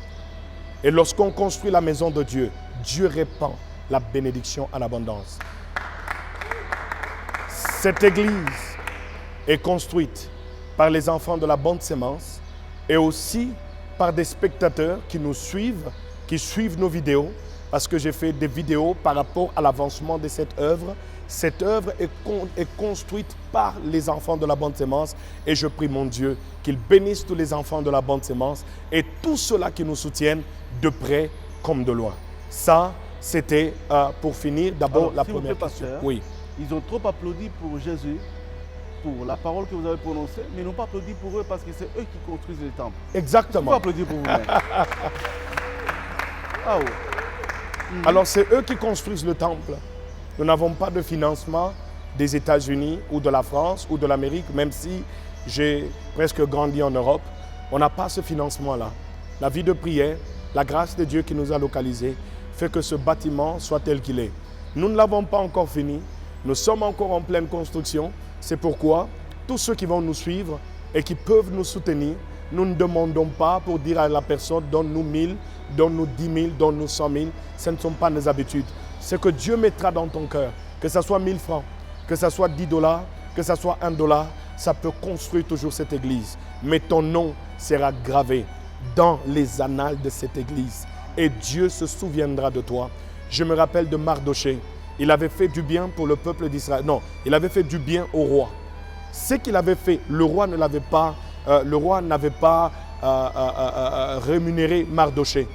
Et lorsqu'on construit la maison de Dieu, Dieu répand la bénédiction en abondance. Cette église est construite par les enfants de la bonne sémence et aussi par des spectateurs qui nous suivent, qui suivent nos vidéos, parce que j'ai fait des vidéos par rapport à l'avancement de cette œuvre. Cette œuvre est construite par les enfants de la bonne sémence et je prie mon Dieu qu'il bénisse tous les enfants de la bonne sémence et tous ceux-là qui nous soutiennent de près comme de loin. Ça, c'était pour finir d'abord la première question. Oui. Ils ont trop applaudi pour Jésus, pour la parole que vous avez prononcée, mais ils n'ont pas applaudi pour eux parce que c'est eux qui construisent les temples. Exactement. Vous pouvez applaudir pour vous-même. Ah ouais. Alors, c'est eux qui construisent le temple. Nous n'avons pas de financement des États-Unis ou de la France ou de l'Amérique, même si j'ai presque grandi en Europe. On n'a pas ce financement-là. La vie de prière, la grâce de Dieu qui nous a localisés, fait que ce bâtiment soit tel qu'il est. Nous ne l'avons pas encore fini. Nous sommes encore en pleine construction. C'est pourquoi tous ceux qui vont nous suivre et qui peuvent nous soutenir, nous ne demandons pas pour dire à la personne « donne-nous 1000, donne-nous 10 000, donne-nous 100 000 ». Ce ne sont pas nos habitudes. Ce que Dieu mettra dans ton cœur, que ce soit 1000 francs, que ce soit 10 $, que ce soit 1 $, ça peut construire toujours cette église. Mais ton nom sera gravé dans les annales de cette église. Et Dieu se souviendra de toi. Je me rappelle de Mardoché. Il avait fait du bien pour le peuple d'Israël. Non, il avait fait du bien au roi. Ce qu'il avait fait, le roi n'avait pas rémunéré Mardoché.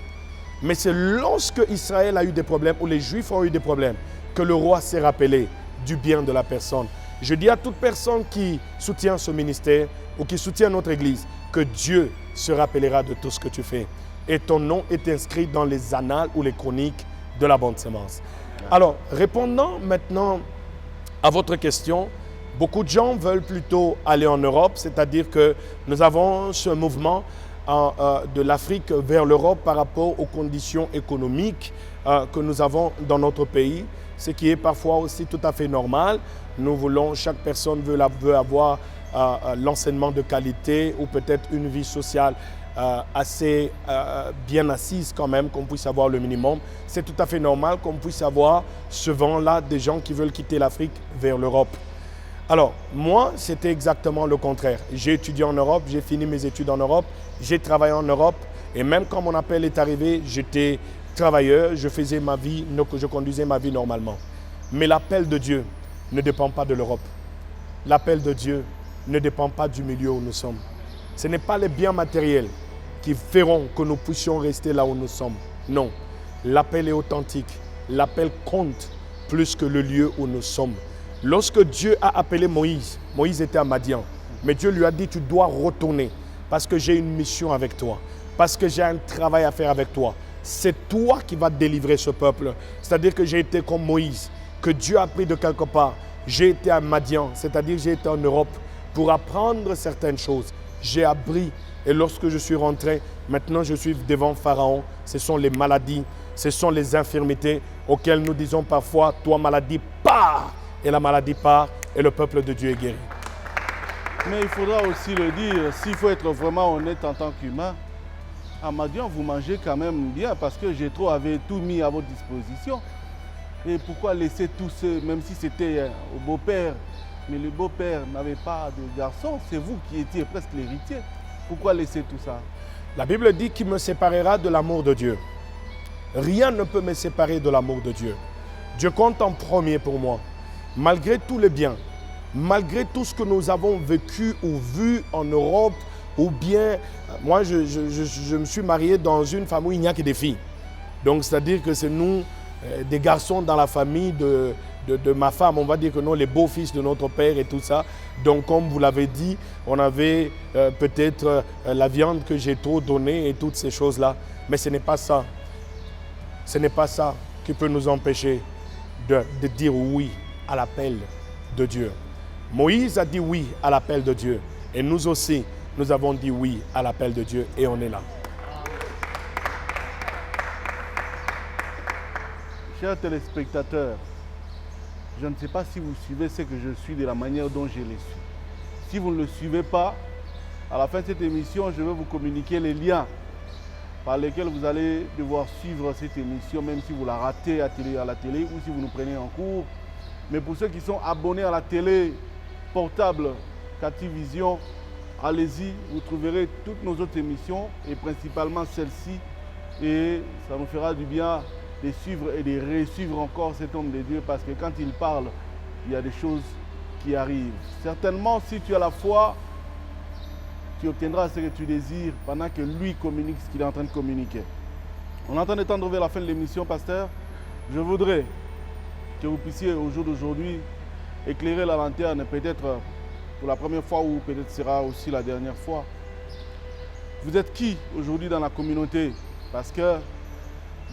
Mais c'est lorsque Israël a eu des problèmes, ou les Juifs ont eu des problèmes, que le roi s'est rappelé du bien de la personne. Je dis à toute personne qui soutient ce ministère ou qui soutient notre église, que Dieu se rappellera de tout ce que tu fais. Et ton nom est inscrit dans les annales ou les chroniques de la bonne sémence. Alors, répondant maintenant à votre question, beaucoup de gens veulent plutôt aller en Europe, c'est-à-dire que nous avons ce mouvement de l'Afrique vers l'Europe par rapport aux conditions économiques que nous avons dans notre pays, ce qui est parfois aussi tout à fait normal. Nous voulons, chaque personne veut avoir l'enseignement de qualité ou peut-être une vie sociale assez bien assise quand même, qu'on puisse avoir le minimum. C'est tout à fait normal qu'on puisse avoir ce vent-là des gens qui veulent quitter l'Afrique vers l'Europe. Alors, moi, c'était exactement le contraire. J'ai étudié en Europe, j'ai fini mes études en Europe, j'ai travaillé en Europe et même quand mon appel est arrivé, j'étais travailleur, je conduisais ma vie normalement. Mais l'appel de Dieu ne dépend pas de l'Europe. L'appel de Dieu ne dépend pas du milieu où nous sommes. Ce n'est pas les biens matériels qui feront que nous puissions rester là où nous sommes. Non, l'appel est authentique. L'appel compte plus que le lieu où nous sommes. Lorsque Dieu a appelé Moïse, Moïse était à Madian, mais Dieu lui a dit, tu dois retourner parce que j'ai une mission avec toi, parce que j'ai un travail à faire avec toi. C'est toi qui vas délivrer ce peuple. C'est-à-dire que j'ai été comme Moïse, que Dieu a pris de quelque part. J'ai été à Madian, c'est-à-dire j'ai été en Europe pour apprendre certaines choses. J'ai appris et lorsque je suis rentré, maintenant je suis devant Pharaon. Ce sont les maladies, ce sont les infirmités auxquelles nous disons parfois, toi maladie, pars! Et la maladie part et le peuple de Dieu est guéri. Mais il faudra aussi le dire, s'il faut être vraiment honnête en tant qu'humain, à Madian, vous mangez quand même bien parce que Jéthro avait tout mis à votre disposition. Et pourquoi laisser tout ce, même si c'était au beau-père, mais le beau-père n'avait pas de garçon, c'est vous qui étiez presque l'héritier. Pourquoi laisser tout ça? La Bible dit qu'il me séparera de l'amour de Dieu. Rien ne peut me séparer de l'amour de Dieu. Dieu compte en premier pour moi. Malgré tous les biens, malgré tout ce que nous avons vécu ou vu en Europe, ou bien, moi je me suis marié dans une famille où il n'y a que des filles. Donc c'est-à-dire que c'est nous, des garçons dans la famille de ma femme, on va dire que nous, les beaux-fils de notre père et tout ça. Donc, comme vous l'avez dit, on avait peut-être la viande que j'ai trop donnée et toutes ces choses-là. Mais ce n'est pas ça. Ce n'est pas ça qui peut nous empêcher de dire oui à l'appel de Dieu. Moïse a dit oui à l'appel de Dieu. Et nous aussi, nous avons dit oui à l'appel de Dieu et on est là. Chers téléspectateurs, je ne sais pas si vous suivez ce que je suis de la manière dont je les suis. Si vous ne le suivez pas, à la fin de cette émission, je vais vous communiquer les liens par lesquels vous allez devoir suivre cette émission, même si vous la ratez à la télé ou si vous nous prenez en cours. Mais pour ceux qui sont abonnés à la télé portable Cativision, allez-y, vous trouverez toutes nos autres émissions et principalement celle-ci. Et ça nous fera du bien de suivre et de re-suivre encore cet homme de Dieu parce que quand il parle, il y a des choses qui arrivent. Certainement, si tu as la foi, tu obtiendras ce que tu désires pendant que lui communique ce qu'il est en train de communiquer. On est en train de tendre vers la fin de l'émission, pasteur. Je voudrais que vous puissiez au jour d'aujourd'hui éclairer la lanterne, peut-être pour la première fois ou peut-être sera aussi la dernière fois. Vous êtes qui aujourd'hui dans la communauté? Parce que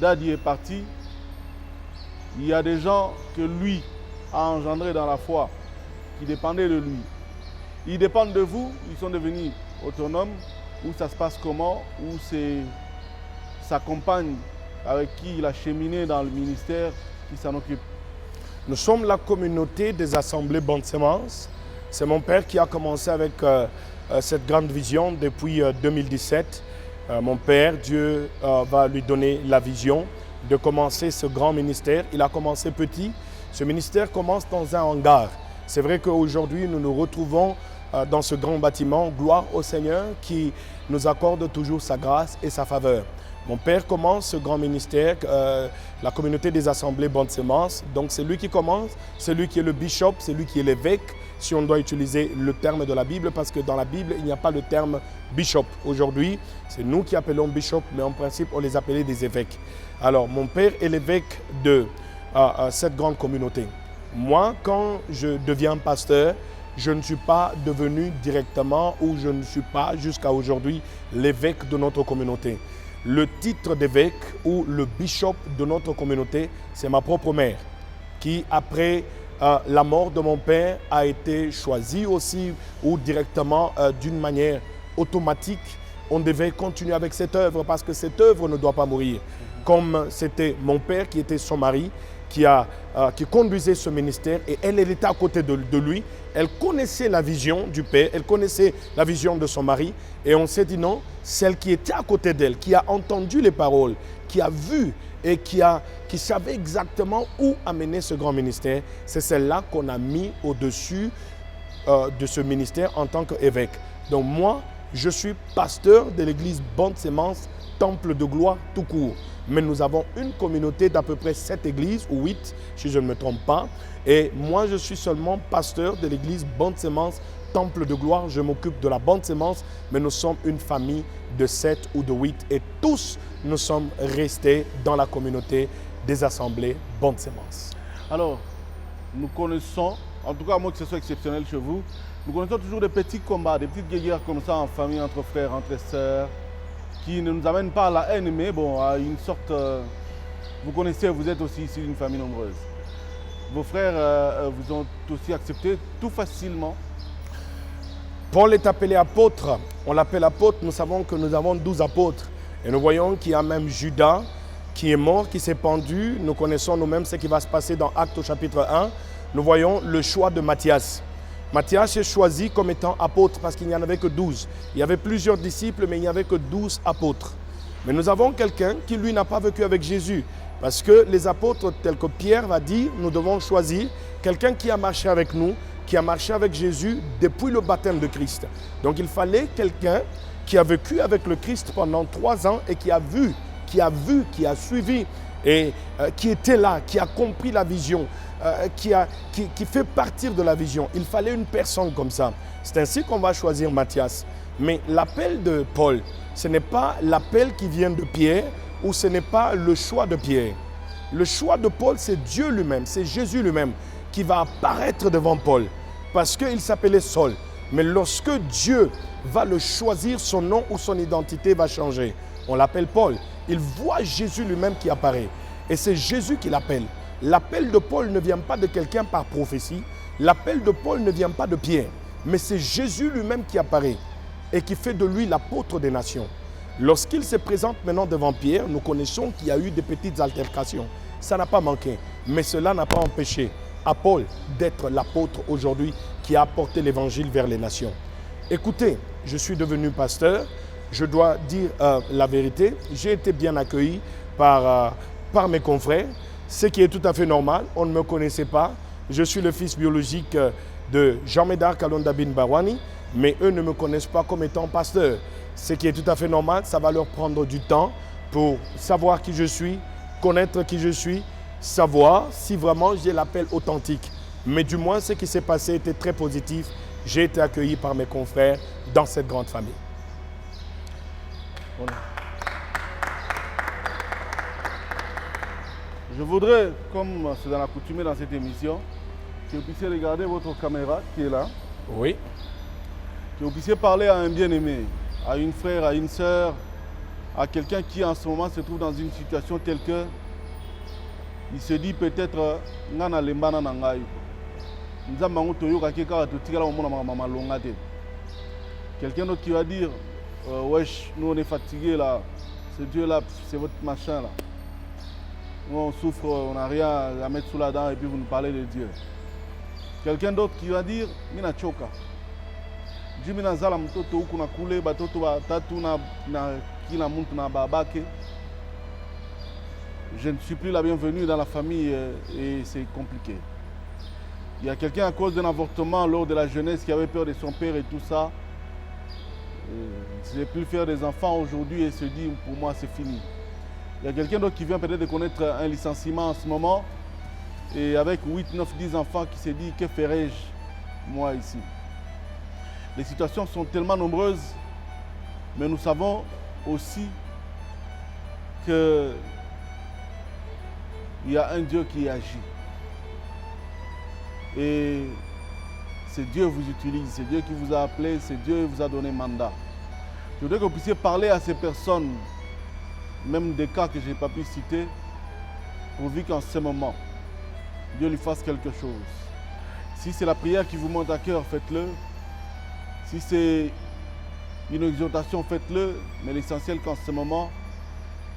Dadi est parti, il y a des gens que lui a engendrés dans la foi, qui dépendaient de lui. Ils dépendent de vous, ils sont devenus autonomes, ou ça se passe comment, ou c'est sa compagne avec qui il a cheminé dans le ministère qui s'en occupe. Nous sommes la communauté des assemblées Bonne Semence. C'est mon père qui a commencé avec cette grande vision depuis 2017. Mon père, Dieu va lui donner la vision de commencer ce grand ministère. Il a commencé petit. Ce ministère commence dans un hangar. C'est vrai qu'aujourd'hui, nous nous retrouvons dans ce grand bâtiment. Gloire au Seigneur qui nous accorde toujours sa grâce et sa faveur. Mon père commence ce grand ministère, la communauté des assemblées Bonne Semence. Donc c'est lui qui commence, c'est lui qui est le bishop, c'est lui qui est l'évêque, si on doit utiliser le terme de la Bible, parce que dans la Bible, il n'y a pas le terme bishop. Aujourd'hui, c'est nous qui appelons bishop, mais en principe, on les appelait des évêques. Alors, mon père est l'évêque de cette grande communauté. Moi, quand je deviens pasteur, je ne suis pas devenu directement ou je ne suis pas jusqu'à aujourd'hui l'évêque de notre communauté. Le titre d'évêque ou le bishop de notre communauté, c'est ma propre mère qui, après la mort de mon père, a été choisie aussi ou directement d'une manière automatique. On devait continuer avec cette œuvre parce que cette œuvre ne doit pas mourir. Comme c'était mon père qui était son mari, qui conduisait ce ministère et elle était à côté de lui. Elle connaissait la vision du père, elle connaissait la vision de son mari et on s'est dit non, celle qui était à côté d'elle, qui a entendu les paroles, qui a vu et qui savait exactement où amener ce grand ministère, c'est celle-là qu'on a mis au-dessus de ce ministère en tant qu'évêque. Donc moi, je suis pasteur de l'église Bonne Semence, Temple de Gloire tout court. Mais nous avons une communauté d'à peu près 7 églises, ou 8, si je ne me trompe pas. Et moi, je suis seulement pasteur de l'église Bonne Semence, Temple de Gloire. Je m'occupe de la Bonne Semence, mais nous sommes une famille de 7 ou de 8. Et tous, nous sommes restés dans la communauté des assemblées Bonne Semence. Alors, nous connaissons, en tout cas, à moins que ce soit exceptionnel chez vous, nous connaissons toujours des petits combats, des petites guerres comme ça en famille, entre frères, entre sœurs, qui ne nous amènent pas à la haine, mais bon, à une sorte... vous connaissez, vous êtes aussi ici une famille nombreuse. Vos frères vous ont aussi accepté tout facilement. Paul est appelé apôtre. On l'appelle apôtre. Nous savons que nous avons 12 apôtres. Et nous voyons qu'il y a même Judas qui est mort, qui s'est pendu. Nous connaissons nous-mêmes ce qui va se passer dans Actes au chapitre 1. Nous voyons le choix de Matthias. Matthias est choisi comme étant apôtre parce qu'il n'y en avait que 12. Il y avait plusieurs disciples, mais il n'y avait que 12 apôtres. Mais nous avons quelqu'un qui, lui, n'a pas vécu avec Jésus. Parce que les apôtres, tels que Pierre va dire, nous devons choisir quelqu'un qui a marché avec nous, qui a marché avec Jésus depuis le baptême de Christ. Donc il fallait quelqu'un qui a vécu avec le Christ pendant 3 ans et qui a vu, qui a suivi et qui était là, qui a compris la vision, qui fait partir de la vision. Il fallait une personne comme ça. C'est ainsi qu'on va choisir Matthias. Mais l'appel de Paul, ce n'est pas l'appel qui vient de Pierre ou ce n'est pas le choix de Pierre. Le choix de Paul, c'est Dieu lui-même, c'est Jésus lui-même qui va apparaître devant Paul parce qu'il s'appelait Saul. Mais lorsque Dieu va le choisir, son nom ou son identité va changer. On l'appelle Paul. Il voit Jésus lui-même qui apparaît. Et c'est Jésus qui l'appelle. L'appel de Paul ne vient pas de quelqu'un par prophétie. L'appel de Paul ne vient pas de Pierre. Mais c'est Jésus lui-même qui apparaît et qui fait de lui l'apôtre des nations. Lorsqu'il se présente maintenant devant Pierre, nous connaissons qu'il y a eu des petites altercations. Ça n'a pas manqué. Mais cela n'a pas empêché à Paul d'être l'apôtre aujourd'hui qui a apporté l'évangile vers les nations. Écoutez, je suis devenu pasteur. Je dois dire la vérité. J'ai été bien accueilli par mes confrères, ce qui est tout à fait normal. On ne me connaissait pas. Je suis le fils biologique de Jean Médard Kalonda Bin Barwani, mais eux ne me connaissent pas comme étant pasteur. Ce qui est tout à fait normal, ça va leur prendre du temps pour savoir qui je suis, connaître qui je suis, savoir si vraiment j'ai l'appel authentique. Mais du moins, ce qui s'est passé était très positif. J'ai été accueilli par mes confrères dans cette grande famille. Je voudrais, comme c'est dans la coutume dans cette émission, que vous puissiez regarder votre caméra qui est là. Oui. Que vous puissiez parler à un bien-aimé, à une frère, à une sœur, à quelqu'un qui en ce moment se trouve dans une situation telle que il se dit peut-être ngana lembana na ngai. Quelqu'un d'autre qui va dire wesh, nous on est fatigué là, c'est Dieu là, c'est votre machin là. Nous on souffre, on n'a rien à mettre sous la dent et puis vous nous parlez de Dieu. Quelqu'un d'autre qui va dire mina choka. Je ne suis plus la bienvenue dans la famille et c'est compliqué. Il y a quelqu'un à cause d'un avortement lors de la jeunesse qui avait peur de son père et tout ça. Il ne sait plus faire des enfants aujourd'hui et se dit pour moi c'est fini. Il y a quelqu'un d'autre qui vient peut-être de connaître un licenciement en ce moment et avec 8, 9, 10 enfants qui se dit que ferais-je moi ici. Les situations sont tellement nombreuses, mais nous savons aussi qu'il y a un Dieu qui agit. Et c'est Dieu qui vous utilise, c'est Dieu qui vous a appelé, c'est Dieu qui vous a donné mandat. Je voudrais que vous puissiez parler à ces personnes, même des cas que je n'ai pas pu citer, pourvu qu'en ce moment, Dieu lui fasse quelque chose. Si c'est la prière qui vous monte à cœur, faites-le. Si c'est une exhortation, faites-le. Mais l'essentiel qu'en ce moment,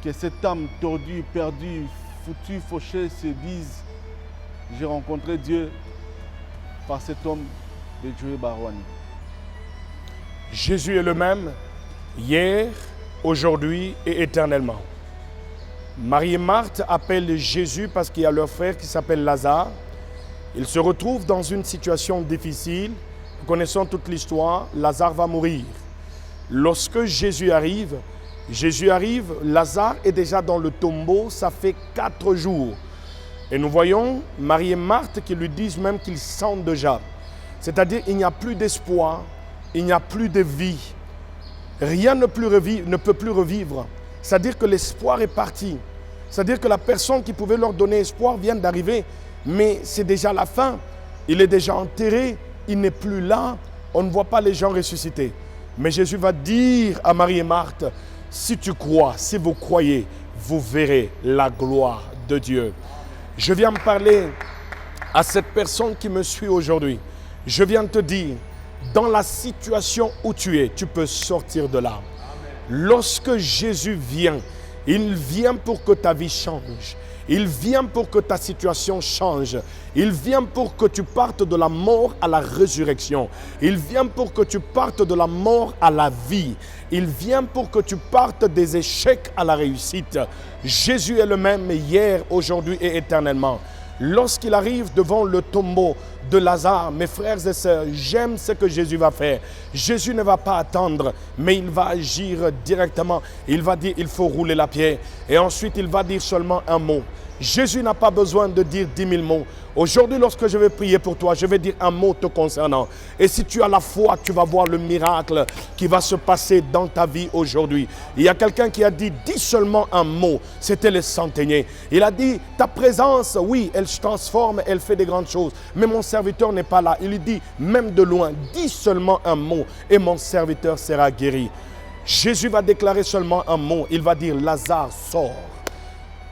que cette âme tordue, perdue, foutue, fauchée se dise « J'ai rencontré Dieu par cet homme de Dieu Barwani ». Jésus est le même, hier, aujourd'hui et éternellement. Marie et Marthe appellent Jésus parce qu'il y a leur frère qui s'appelle Lazare. Il se retrouve dans une situation difficile. Nous connaissons toute l'histoire, Lazare va mourir. Lorsque Jésus arrive, Lazare est déjà dans le tombeau, ça fait 4 jours. Et nous voyons Marie et Marthe qui lui disent même qu'ils sentent déjà. C'est-à-dire qu'il n'y a plus d'espoir, il n'y a plus de vie. Rien ne peut plus revivre. C'est-à-dire que l'espoir est parti. C'est-à-dire que la personne qui pouvait leur donner espoir vient d'arriver, mais c'est déjà la fin. Il est déjà enterré. Il n'est plus là, on ne voit pas les gens ressuscités. Mais Jésus va dire à Marie et Marthe, si tu crois, si vous croyez, vous verrez la gloire de Dieu. Je viens parler à cette personne qui me suit aujourd'hui. Je viens te dire, dans la situation où tu es, tu peux sortir de là. Lorsque Jésus vient, il vient pour que ta vie change. Il vient pour que ta situation change. Il vient pour que tu partes de la mort à la résurrection. Il vient pour que tu partes de la mort à la vie. Il vient pour que tu partes des échecs à la réussite. Jésus est le même hier, aujourd'hui et éternellement. Lorsqu'il arrive devant le tombeau de Lazare. Mes frères et sœurs, j'aime ce que Jésus va faire. Jésus ne va pas attendre, mais il va agir directement. Il va dire, il faut rouler la pierre. Et ensuite, il va dire seulement un mot. Jésus n'a pas besoin de dire 10 000 mots. Aujourd'hui, lorsque je vais prier pour toi, je vais dire un mot te concernant. Et si tu as la foi, tu vas voir le miracle qui va se passer dans ta vie aujourd'hui. Il y a quelqu'un qui a dit, dis seulement un mot. C'était le centenier. Il a dit, ta présence, oui, elle se transforme, elle fait des grandes choses. Mais mon serviteur n'est pas là. Il lui dit, même de loin, dis seulement un mot et mon serviteur sera guéri. Jésus va déclarer seulement un mot. Il va dire, Lazare, sort.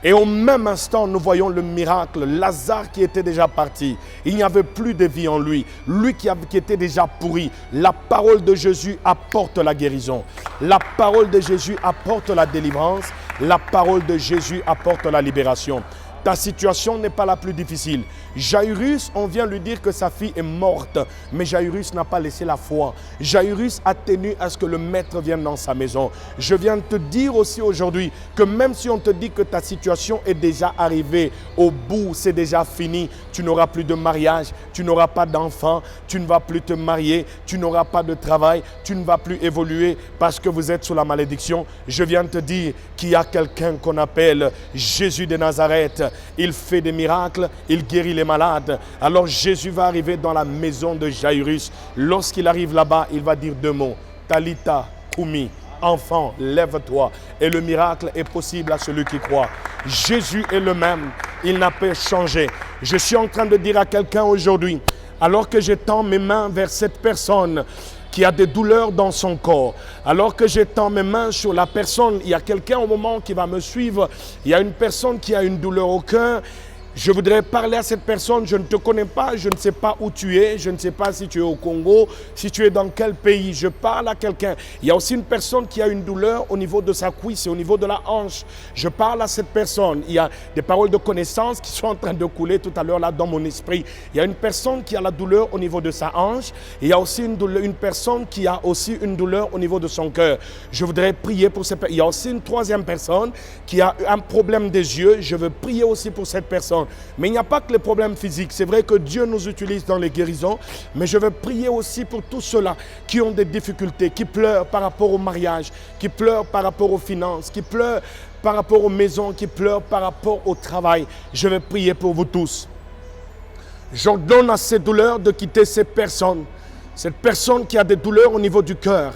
Et au même instant, nous voyons le miracle. Lazare qui était déjà parti. Il n'y avait plus de vie en lui. Lui qui était déjà pourri. La parole de Jésus apporte la guérison. La parole de Jésus apporte la délivrance. La parole de Jésus apporte la libération. Ta situation n'est pas la plus difficile. Jairus, on vient lui dire que sa fille est morte, mais Jairus n'a pas laissé la foi. Jairus a tenu à ce que le maître vienne dans sa maison. Je viens de te dire aussi aujourd'hui que même si on te dit que ta situation est déjà arrivée au bout, c'est déjà fini, tu n'auras plus de mariage, tu n'auras pas d'enfant, tu ne vas plus te marier, tu n'auras pas de travail, tu ne vas plus évoluer parce que vous êtes sous la malédiction. Je viens de te dire qu'il y a quelqu'un qu'on appelle Jésus de Nazareth. Il fait des miracles, il guérit les malades. Alors Jésus va arriver dans la maison de Jairus. Lorsqu'il arrive là-bas, il va dire 2 mots. Talita, Koumi, enfant, lève-toi. Et le miracle est possible à celui qui croit. Jésus est le même, il n'a pas changé. Je suis en train de dire à quelqu'un aujourd'hui, alors que j'étends mes mains vers cette personne qui a des douleurs dans son corps, alors que j'étends mes mains sur la personne, il y a quelqu'un au moment qui va me suivre, il y a une personne qui a une douleur au cœur. Je voudrais parler à cette personne, je ne te connais pas, je ne sais pas où tu es, je ne sais pas si tu es au Congo, si tu es dans quel pays. Je parle à quelqu'un. Il y a aussi une personne qui a une douleur au niveau de sa cuisse et au niveau de la hanche. Je parle à cette personne. Il y a des paroles de connaissance qui sont en train de couler tout à l'heure là dans mon esprit. Il y a une personne qui a la douleur au niveau de sa hanche. Il y a aussi une personne qui a aussi une douleur au niveau de son cœur. Je voudrais prier pour cette personne. Il y a aussi une troisième personne qui a un problème des yeux. Je veux prier aussi pour cette personne. Mais il n'y a pas que les problèmes physiques. C'est vrai que Dieu nous utilise dans les guérisons, mais je veux prier aussi pour tous ceux-là qui ont des difficultés, qui pleurent par rapport au mariage, qui pleurent par rapport aux finances, qui pleurent par rapport aux maisons, qui pleurent par rapport au travail. Je veux prier pour vous tous. J'ordonne à ces douleurs de quitter ces personnes. Cette personne qui a des douleurs au niveau du cœur.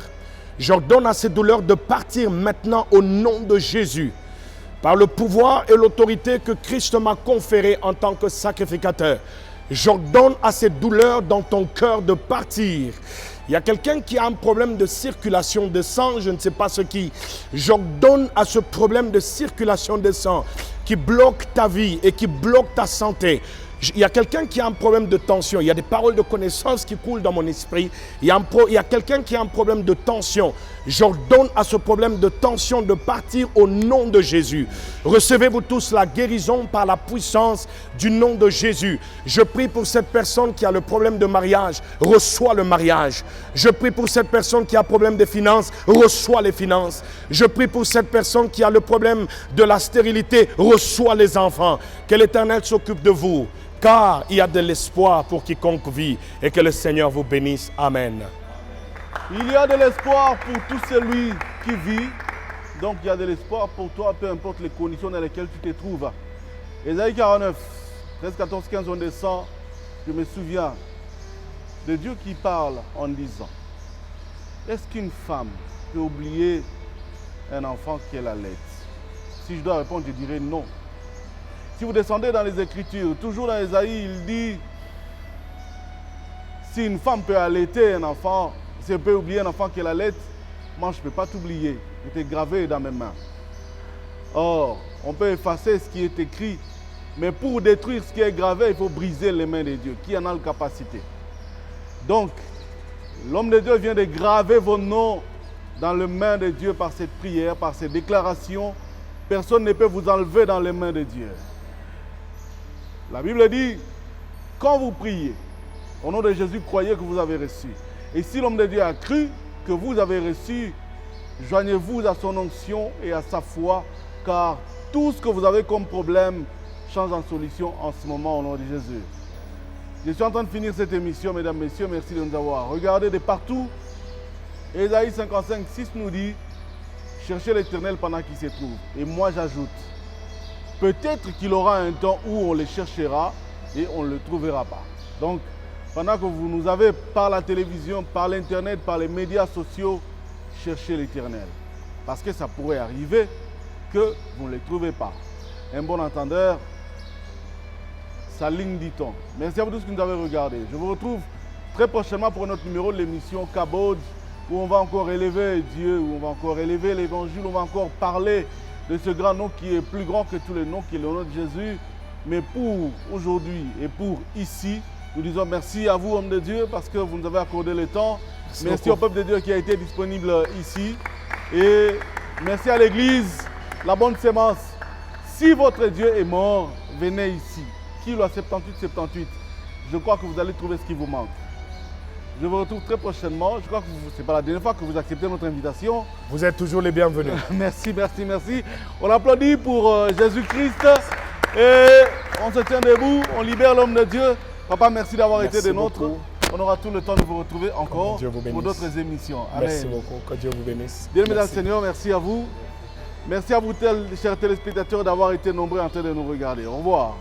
J'ordonne à ces douleurs de partir maintenant au nom de Jésus. Par le pouvoir et l'autorité que Christ m'a conféré en tant que sacrificateur, j'ordonne à ces douleurs dans ton cœur de partir. Il y a quelqu'un qui a un problème de circulation de sang, je ne sais pas ce qui. J'ordonne à ce problème de circulation de sang qui bloque ta vie et qui bloque ta santé. Il y a quelqu'un qui a un problème de tension. Il y a des paroles de connaissance qui coulent dans mon esprit. Il y a quelqu'un qui a un problème de tension. J'ordonne à ce problème de tension de partir au nom de Jésus. Recevez-vous tous la guérison par la puissance du nom de Jésus. Je prie pour cette personne qui a le problème de mariage. Reçois le mariage. Je prie pour cette personne qui a un problème de finances. Reçois les finances. Je prie pour cette personne qui a le problème de la stérilité. Reçois les enfants. Que l'Éternel s'occupe de vous. Car il y a de l'espoir pour quiconque vit et que le Seigneur vous bénisse. Amen. Il y a de l'espoir pour tout celui qui vit. Donc il y a de l'espoir pour toi, peu importe les conditions dans lesquelles tu te trouves. Ésaïe 49, 13, 14, 15, on descend. Je me souviens de Dieu qui parle en disant, est-ce qu'une femme peut oublier un enfant qu'elle allait? Si je dois répondre, je dirais non. Si vous descendez dans les Écritures, toujours dans Ésaïe, il dit, si une femme peut allaiter un enfant, si elle peut oublier un enfant qu'elle allaite, moi je ne peux pas t'oublier. Il était gravé dans mes mains. Or, on peut effacer ce qui est écrit, mais pour détruire ce qui est gravé, il faut briser les mains de Dieu, qui en a la capacité. Donc, l'homme de Dieu vient de graver vos noms dans les mains de Dieu par cette prière, par ces déclarations. Personne ne peut vous enlever dans les mains de Dieu. La Bible dit, quand vous priez, au nom de Jésus, croyez que vous avez reçu. Et si l'homme de Dieu a cru que vous avez reçu, joignez-vous à son onction et à sa foi, car tout ce que vous avez comme problème change en solution en ce moment au nom de Jésus. Je suis en train de finir cette émission, mesdames, messieurs. Merci de nous avoir regardés de partout. Ésaïe 55, 6 nous dit, cherchez l'Éternel pendant qu'il se trouve. Et moi j'ajoute, peut-être qu'il aura un temps où on le cherchera et on ne le trouvera pas. Donc, pendant que vous nous avez par la télévision, par l'Internet, par les médias sociaux, cherchez l'Éternel. Parce que ça pourrait arriver que vous ne le trouvez pas. Un bon entendeur, sa ligne dit-on. Merci à vous tous qui nous avez regardés. Je vous retrouve très prochainement pour notre numéro de l'émission Kabod, où on va encore élever Dieu, où on va encore élever l'Évangile, où on va encore parler de ce grand nom qui est plus grand que tous les noms, qui est le nom de Jésus. Mais pour aujourd'hui et pour ici, nous disons merci à vous, hommes de Dieu, parce que vous nous avez accordé le temps. Merci au peuple de Dieu qui a été disponible ici. Et merci à l'Église, la bonne sémence. Si votre Dieu est mort, venez ici. Kilo à 78-78. Je crois que vous allez trouver ce qui vous manque. Je vous retrouve très prochainement. Je crois que ce n'est pas la dernière fois que vous acceptez notre invitation. Vous êtes toujours les bienvenus. Merci, merci, merci. On applaudit pour Jésus-Christ. Et on se tient debout, on libère l'homme de Dieu. Papa, merci d'avoir été des nôtres. On aura tout le temps de vous retrouver encore pour d'autres émissions. Amen. Merci beaucoup. Que Dieu vous bénisse. Bien, mesdames et seigneurs, merci à vous. Merci à vous, chers téléspectateurs, d'avoir été nombreux en train de nous regarder. Au revoir.